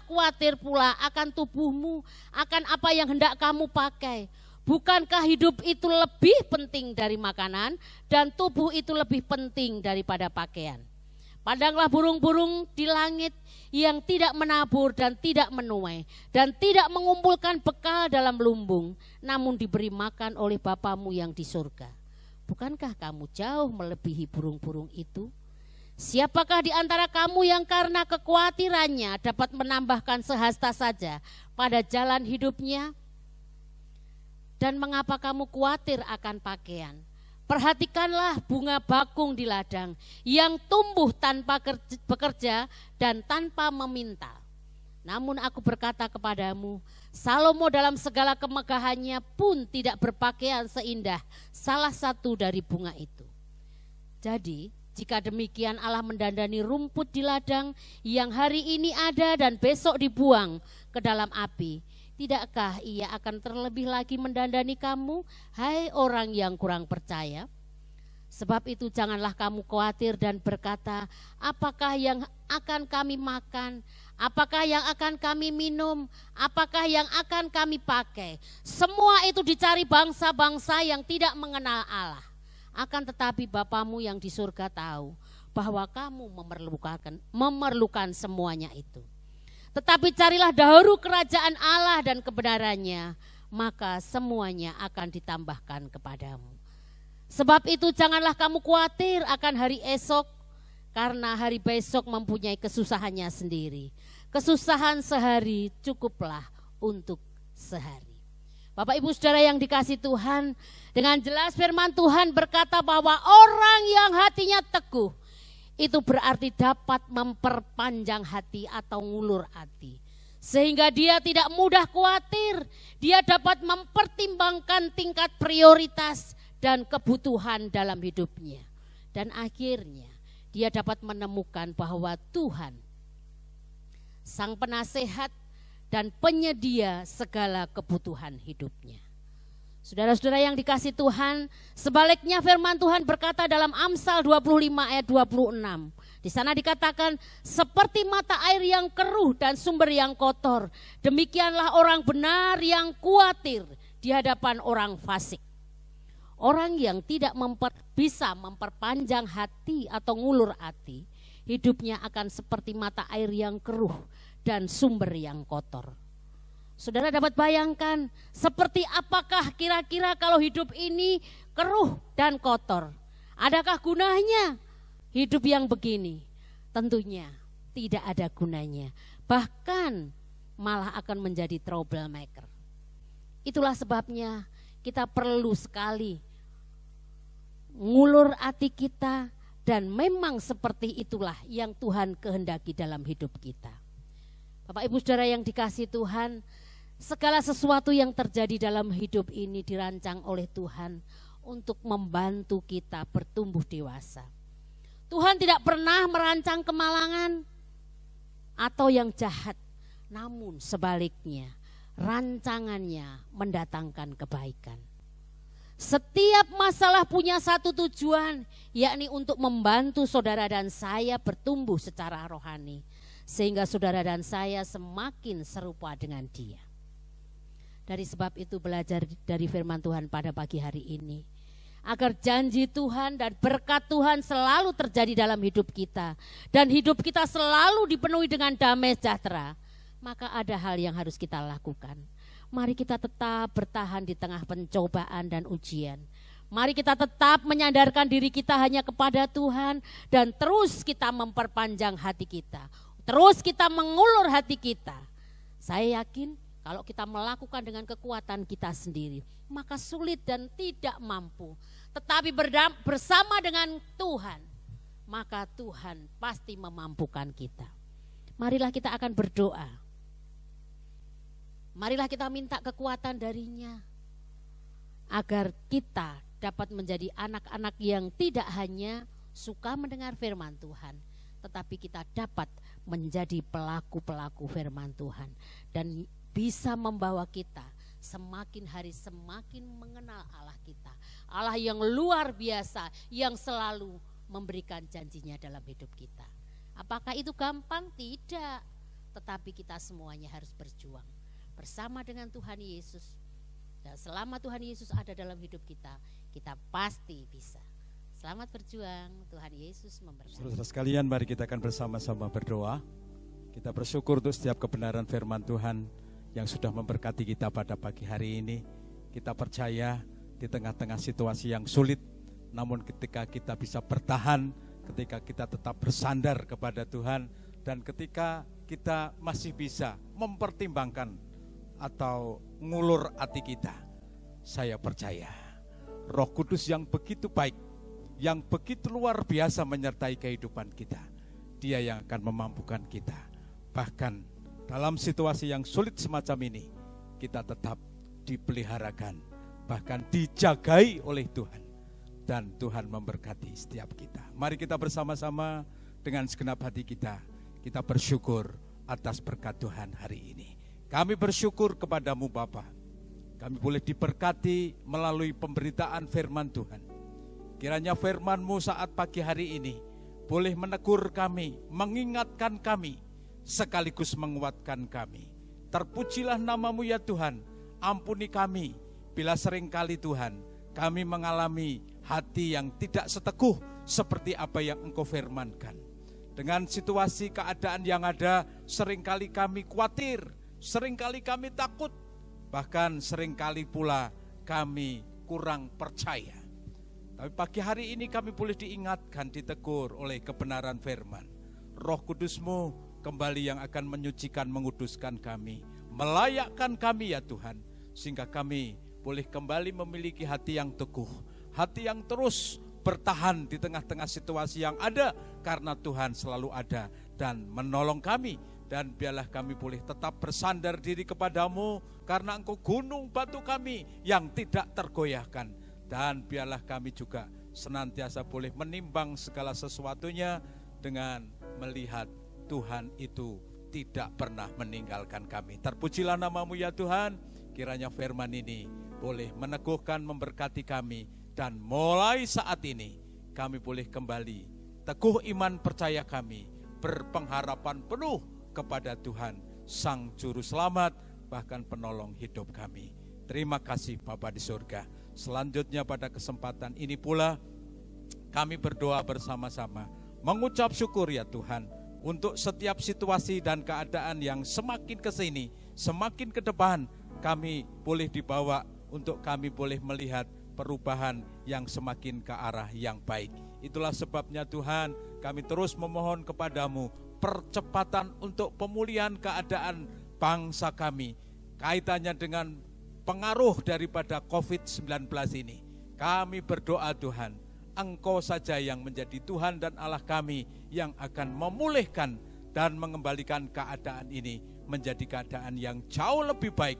khawatir pula akan tubuhmu, akan apa yang hendak kamu pakai. Bukankah hidup itu lebih penting dari makanan dan tubuh itu lebih penting daripada pakaian? Pandanglah burung-burung di langit yang tidak menabur dan tidak menuai dan tidak mengumpulkan bekal dalam lumbung, namun diberi makan oleh Bapamu yang di surga. Bukankah kamu jauh melebihi burung-burung itu? Siapakah di antara kamu yang karena kekhawatirannya dapat menambahkan sehasta saja pada jalan hidupnya? Dan mengapa kamu khawatir akan pakaian? Perhatikanlah bunga bakung di ladang yang tumbuh tanpa bekerja dan tanpa meminta. Namun aku berkata kepadamu, Salomo dalam segala kemegahannya pun tidak berpakaian seindah salah satu dari bunga itu. Jadi, jika demikian Allah mendandani rumput di ladang yang hari ini ada dan besok dibuang ke dalam api, tidakkah ia akan terlebih lagi mendandani kamu, hai orang yang kurang percaya? Sebab itu janganlah kamu khawatir dan berkata, apakah yang akan kami makan, apakah yang akan kami minum, apakah yang akan kami pakai. Semua itu dicari bangsa-bangsa yang tidak mengenal Allah. Akan tetapi Bapamu yang di surga tahu bahwa kamu memerlukan semuanya itu. Tetapi carilah dahulu kerajaan Allah dan kebenarannya, maka semuanya akan ditambahkan kepadamu. Sebab itu janganlah kamu khawatir akan hari esok, karena hari besok mempunyai kesusahannya sendiri. Kesusahan sehari cukuplah untuk sehari. Bapak Ibu Saudara yang dikasihi Tuhan, dengan jelas firman Tuhan berkata bahwa orang yang hatinya teguh, itu berarti dapat memperpanjang hati atau ngulur hati. Sehingga dia tidak mudah khawatir, dia dapat mempertimbangkan tingkat prioritas dan kebutuhan dalam hidupnya. Dan akhirnya dia dapat menemukan bahwa Tuhan, Sang Penasehat dan penyedia segala kebutuhan hidupnya. Saudara-saudara yang dikasihi Tuhan, sebaliknya firman Tuhan berkata dalam Amsal 25 ayat 26. Di sana dikatakan, seperti mata air yang keruh dan sumber yang kotor, demikianlah orang benar yang khawatir di hadapan orang fasik. Orang yang tidak bisa memperpanjang hati atau ngulur hati, hidupnya akan seperti mata air yang keruh dan sumber yang kotor. Saudara dapat bayangkan seperti apakah kira-kira kalau hidup ini keruh dan kotor? Adakah gunanya hidup yang begini? Tentunya tidak ada gunanya. Bahkan malah akan menjadi troublemaker. Itulah sebabnya kita perlu sekali ngulur hati kita, dan memang seperti itulah yang Tuhan kehendaki dalam hidup kita. Bapak Ibu Saudara yang dikasihi Tuhan, segala sesuatu yang terjadi dalam hidup ini dirancang oleh Tuhan untuk membantu kita bertumbuh dewasa. Tuhan tidak pernah merancang kemalangan atau yang jahat, namun sebaliknya rancangannya mendatangkan kebaikan. Setiap masalah punya satu tujuan, yakni untuk membantu saudara dan saya bertumbuh secara rohani, sehingga saudara dan saya semakin serupa dengan Dia. Dari sebab itu belajar dari firman Tuhan pada pagi hari ini, agar janji Tuhan dan berkat Tuhan selalu terjadi dalam hidup kita, dan hidup kita selalu dipenuhi dengan damai sejahtera, maka ada hal yang harus kita lakukan. Mari kita tetap bertahan di tengah pencobaan dan ujian. Mari kita tetap menyandarkan diri kita hanya kepada Tuhan, dan terus kita memperpanjang hati kita. Terus kita mengulur hati kita. Saya yakin kalau kita melakukan dengan kekuatan kita sendiri, maka sulit dan tidak mampu. Tetapi bersama dengan Tuhan, maka Tuhan pasti memampukan kita. Marilah kita akan berdoa. Marilah kita minta kekuatan darinya, agar kita dapat menjadi anak-anak yang tidak hanya suka mendengar firman Tuhan, tetapi kita dapat menjadi pelaku-pelaku firman Tuhan, dan bisa membawa kita semakin hari semakin mengenal Allah kita, Allah yang luar biasa, yang selalu memberikan janjinya dalam hidup kita. Apakah itu gampang? Tidak, tetapi kita semuanya harus berjuang bersama dengan Tuhan Yesus. Dan selama Tuhan Yesus ada dalam hidup kita, kita pasti bisa. Selamat berjuang, Tuhan Yesus memberkati. Saudara sekalian, mari kita akan bersama-sama berdoa. Kita bersyukur untuk setiap kebenaran firman Tuhan yang sudah memberkati kita pada pagi hari ini. Kita percaya di tengah-tengah situasi yang sulit, namun ketika kita bisa bertahan, ketika kita tetap bersandar kepada Tuhan, dan ketika kita masih bisa mempertimbangkan atau ngulur hati kita, saya percaya Roh Kudus yang begitu baik, yang begitu luar biasa menyertai kehidupan kita, Dia yang akan memampukan kita. Bahkan dalam situasi yang sulit semacam ini, kita tetap dipeliharakan, bahkan dijagai oleh Tuhan. Dan Tuhan memberkati setiap kita. Mari kita bersama-sama dengan segenap hati kita bersyukur atas berkat Tuhan hari ini. Kami bersyukur kepadamu Bapa. Kami boleh diberkati melalui pemberitaan firman Tuhan. Kiranya firman-Mu saat pagi hari ini boleh menegur kami, mengingatkan kami, sekaligus menguatkan kami. Terpujilah nama-Mu ya Tuhan. Ampuni kami bila seringkali Tuhan kami mengalami hati yang tidak seteguh seperti apa yang Engkau firmankan. Dengan situasi keadaan yang ada, seringkali kami khawatir, seringkali kami takut, bahkan seringkali pula kami kurang percaya. Tapi pagi hari ini kami boleh diingatkan, ditegur oleh kebenaran firman. Roh Kudus-Mu kembali yang akan menyucikan, menguduskan kami, melayakkan kami ya Tuhan, sehingga kami boleh kembali memiliki hati yang teguh, hati yang terus bertahan di tengah-tengah situasi yang ada, karena Tuhan selalu ada dan menolong kami. Dan biarlah kami boleh tetap bersandar diri kepadamu, karena Engkau gunung batu kami yang tidak tergoyahkan. Dan biarlah kami juga senantiasa boleh menimbang segala sesuatunya dengan melihat Tuhan itu tidak pernah meninggalkan kami. Terpujilah nama-Mu ya Tuhan. Kiranya firman ini boleh meneguhkan, memberkati kami. Dan mulai saat ini kami boleh kembali teguh iman percaya kami, berpengharapan penuh kepada Tuhan Sang Juru Selamat, bahkan penolong hidup kami. Terima kasih Bapa di surga. Selanjutnya pada kesempatan ini pula kami berdoa bersama-sama, mengucap syukur ya Tuhan untuk setiap situasi dan keadaan yang semakin ke sini, semakin ke depan kami boleh dibawa, untuk kami boleh melihat perubahan yang semakin ke arah yang baik. Itulah sebabnya Tuhan, kami terus memohon kepadamu percepatan untuk pemulihan keadaan bangsa kami, kaitannya dengan pengaruh daripada COVID-19 ini. Kami berdoa Tuhan, Engkau saja yang menjadi Tuhan dan Allah kami, yang akan memulihkan dan mengembalikan keadaan ini menjadi keadaan yang jauh lebih baik,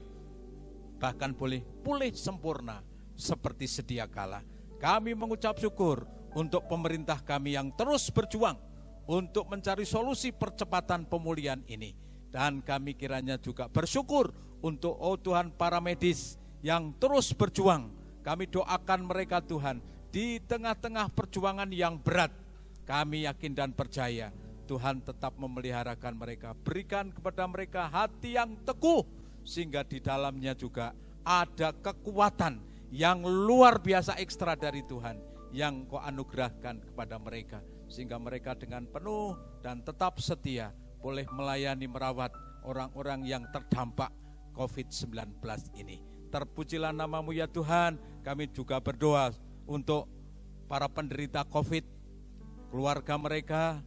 bahkan boleh pulih sempurna seperti sedia kala. Kami mengucap syukur untuk pemerintah kami yang terus berjuang untuk mencari solusi percepatan pemulihan ini. Dan kami kiranya juga bersyukur untuk Tuhan para medis yang terus berjuang. Kami doakan mereka Tuhan di tengah-tengah perjuangan yang berat. Kami yakin dan percaya Tuhan tetap memeliharakan mereka. Berikan kepada mereka hati yang teguh, sehingga di dalamnya juga ada kekuatan yang luar biasa ekstra dari Tuhan yang Kau anugerahkan kepada mereka, sehingga mereka dengan penuh dan tetap setia boleh melayani, merawat orang-orang yang terdampak COVID-19 ini. Terpujilah nama-Mu ya Tuhan. Kami juga berdoa untuk para penderita COVID, keluarga mereka,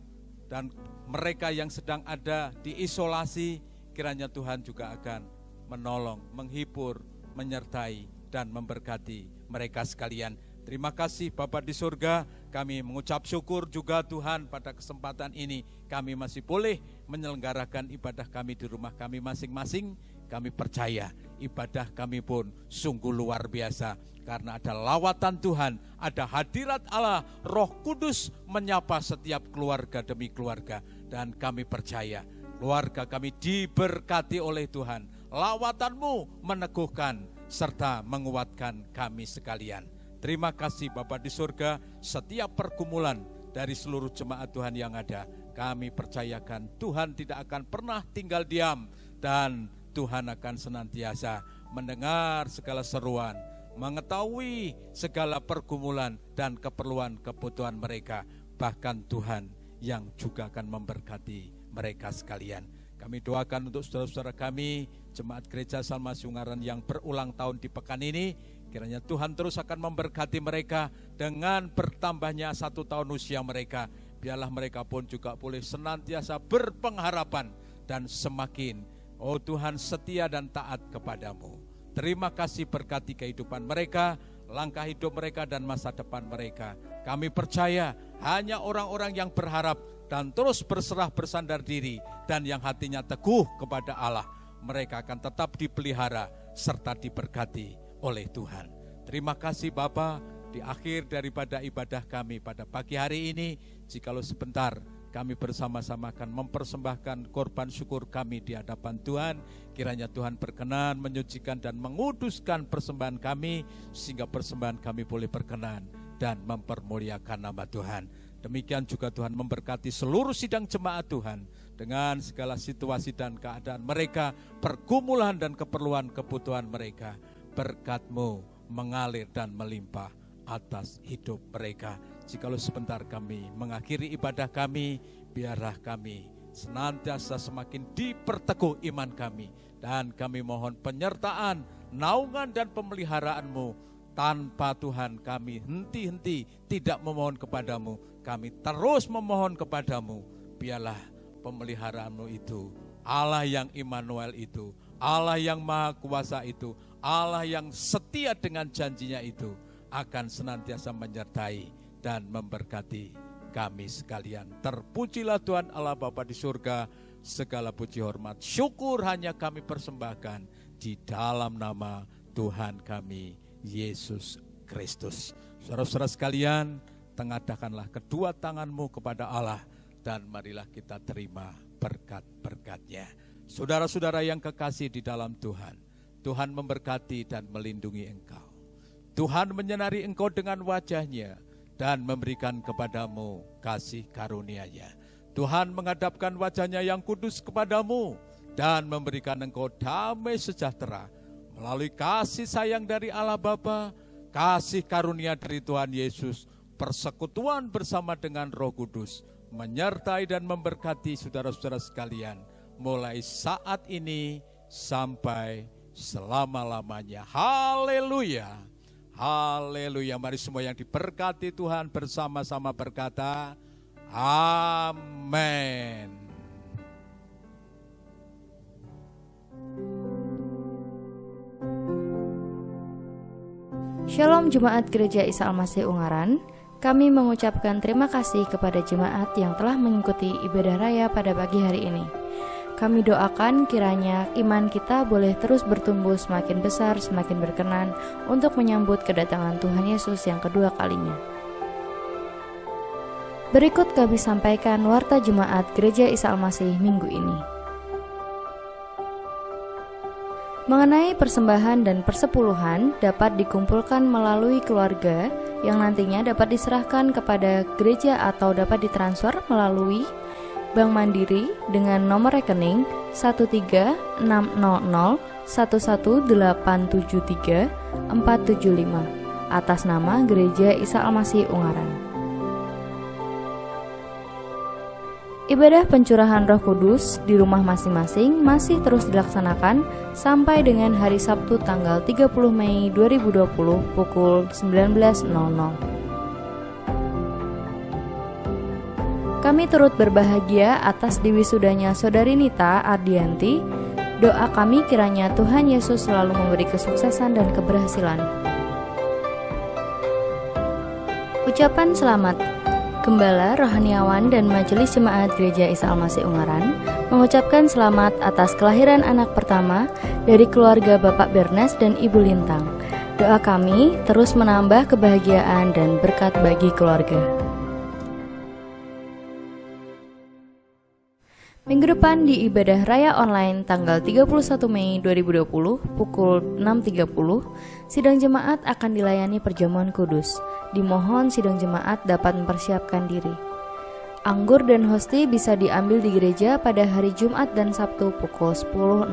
dan mereka yang sedang ada di isolasi. Kiranya Tuhan juga akan menolong, menghibur, menyertai, dan memberkati mereka sekalian. Terima kasih Bapa di surga. Kami mengucap syukur juga Tuhan, pada kesempatan ini kami masih boleh menyelenggarakan ibadah kami di rumah kami masing-masing. Kami percaya ibadah kami pun sungguh luar biasa, karena ada lawatan Tuhan, ada hadirat Allah, Roh Kudus menyapa setiap keluarga demi keluarga. Dan kami percaya keluarga kami diberkati oleh Tuhan. Lawatan-Mu meneguhkan serta menguatkan kami sekalian. Terima kasih Bapa di surga. Setiap pergumulan dari seluruh jemaat Tuhan yang ada, kami percayakan Tuhan tidak akan pernah tinggal diam, dan Tuhan akan senantiasa mendengar segala seruan, mengetahui segala pergumulan dan keperluan-kebutuhan mereka. Bahkan Tuhan yang juga akan memberkati mereka sekalian. Kami doakan untuk saudara-saudara kami, Jemaat Gereja Salma Sungaran yang berulang tahun di pekan ini. Kiranya Tuhan terus akan memberkati mereka dengan bertambahnya 1 tahun usia mereka. Biarlah mereka pun juga boleh senantiasa berpengharapan dan semakin, Tuhan, setia dan taat kepadamu. Terima kasih, berkati kehidupan mereka, langkah hidup mereka dan masa depan mereka. Kami percaya hanya orang-orang yang berharap dan terus berserah bersandar diri dan yang hatinya teguh kepada Allah, mereka akan tetap dipelihara serta diberkati oleh Tuhan. Terima kasih Bapa, di akhir daripada ibadah kami pada pagi hari ini, jikalau sebentar kami bersama-sama akan mempersembahkan korban syukur kami di hadapan Tuhan. Kiranya Tuhan berkenan menyucikan dan menguduskan persembahan kami, sehingga persembahan kami boleh berkenan dan mempermuliakan nama Tuhan. Demikian juga Tuhan memberkati seluruh sidang jemaat Tuhan dengan segala situasi dan keadaan mereka, pergumulan dan keperluan kebutuhan mereka. Berkat-Mu mengalir dan melimpah atas hidup mereka. Jikalau sebentar kami mengakhiri ibadah kami, biarlah kami senantiasa semakin diperteguh iman kami. Dan kami mohon penyertaan, naungan dan pemeliharaan-Mu. Tanpa Tuhan kami henti-henti tidak memohon kepadamu. Kami terus memohon kepadamu. Biarlah pemeliharaan-Mu itu, Allah yang Immanuel itu, Allah yang Maha Kuasa itu, Allah yang setia dengan janjinya itu, akan senantiasa menyertai dan memberkati kami sekalian. Terpujilah Tuhan Allah Bapa di surga, segala puji hormat syukur hanya kami persembahkan di dalam nama Tuhan kami Yesus Kristus. Saudara-saudara sekalian, tengadahkanlah kedua tanganmu kepada Allah dan marilah kita terima berkat-berkat-Nya. Saudara-saudara yang kekasih di dalam Tuhan, Tuhan memberkati dan melindungi engkau. Tuhan menyinari engkau dengan wajah-Nya dan memberikan kepadamu kasih karunia-Nya. Tuhan menghadapkan wajah-Nya yang kudus kepadamu dan memberikan engkau damai sejahtera melalui kasih sayang dari Allah Bapa, kasih karunia dari Tuhan Yesus, persekutuan bersama dengan Roh Kudus, menyertai dan memberkati saudara-saudara sekalian, mulai saat ini sampai selama-lamanya. Haleluya. Haleluya. Mari semua yang diberkati Tuhan bersama-sama berkata, amin. Shalom Jemaat Gereja Isa Al-Masih Ungaran. Kami mengucapkan terima kasih kepada jemaat yang telah mengikuti ibadah raya pada pagi hari ini. Kami doakan kiranya iman kita boleh terus bertumbuh semakin besar, semakin berkenan untuk menyambut kedatangan Tuhan Yesus yang kedua kalinya. Berikut kami sampaikan warta jemaat Gereja Isa Al-Masih minggu ini. Mengenai persembahan dan persepuluhan dapat dikumpulkan melalui keluarga yang nantinya dapat diserahkan kepada gereja atau dapat ditransfer melalui Bank Mandiri dengan nomor rekening 1360111873475 atas nama Gereja Isa Al-Masih Ungaran. Ibadah pencurahan Roh Kudus di rumah masing-masing masih terus dilaksanakan sampai dengan hari Sabtu tanggal 30 Mei 2020 pukul 19.00. Kami turut berbahagia atas diwisudanya Saudari Nita Ardianti. Doa kami kiranya Tuhan Yesus selalu memberi kesuksesan dan keberhasilan. Ucapan selamat. Gembala, rohaniawan, dan Majelis Jemaat Gereja Isa Al-Masih Ungaran mengucapkan selamat atas kelahiran anak pertama dari keluarga Bapak Bernas dan Ibu Lintang. Doa kami terus menambah kebahagiaan dan berkat bagi keluarga. Minggu depan di ibadah raya online tanggal 31 Mei 2020 pukul 6.30, sidang jemaat akan dilayani perjamuan kudus. Dimohon sidang jemaat dapat mempersiapkan diri. Anggur dan hosti bisa diambil di gereja pada hari Jumat dan Sabtu pukul 10.00.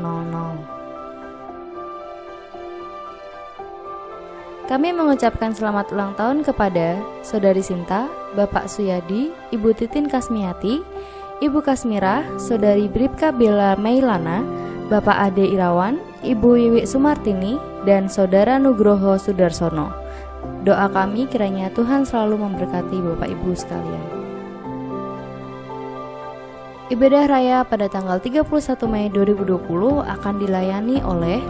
Kami mengucapkan selamat ulang tahun kepada Saudari Sinta, Bapak Suyadi, Ibu Titin Kasmiati, Ibu Kasmira, Saudari Bripka Bella Meilana, Bapak Ade Irawan, Ibu Wiwi Sumartini, dan Saudara Nugroho Sudarsono. Doa kami kiranya Tuhan selalu memberkati Bapak Ibu sekalian. Ibadah raya pada tanggal 31 Mei 2020 akan dilayani oleh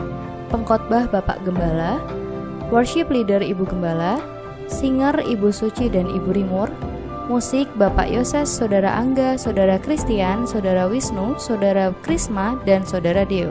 pengkhotbah Bapak Gembala, worship leader Ibu Gembala, singer Ibu Suci dan Ibu Rimur, musik Bapak Yoses, Saudara Angga, Saudara Christian, Saudara Wisnu, Saudara Krisma, dan Saudara Deo.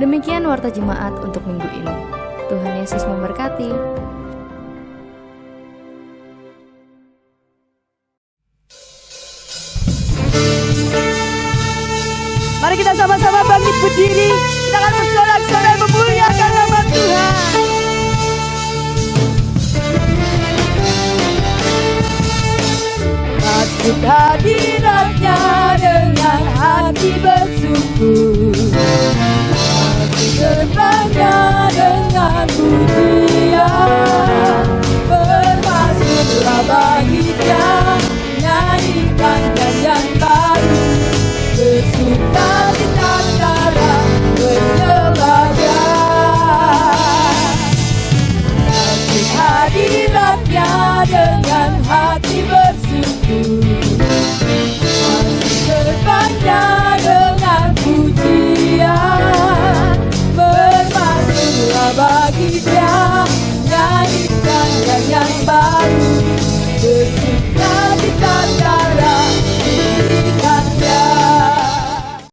Demikian warta jemaat untuk minggu ini. Tuhan Yesus memberkati. Mari kita sama-sama bangkit berdiri. Kita akan bersorak-sorai memuliakan nama Tuhan. Masuk hadiratnya dengan hati bersyukur, masuk gerbangnya dengan pujian, bermasuklah baginya, nyanyikan nyanyian baru, bersuka cita sekarang menyembah Dia. Masuk hadiratnya dengan hati bersyukur, masuk gerbangnya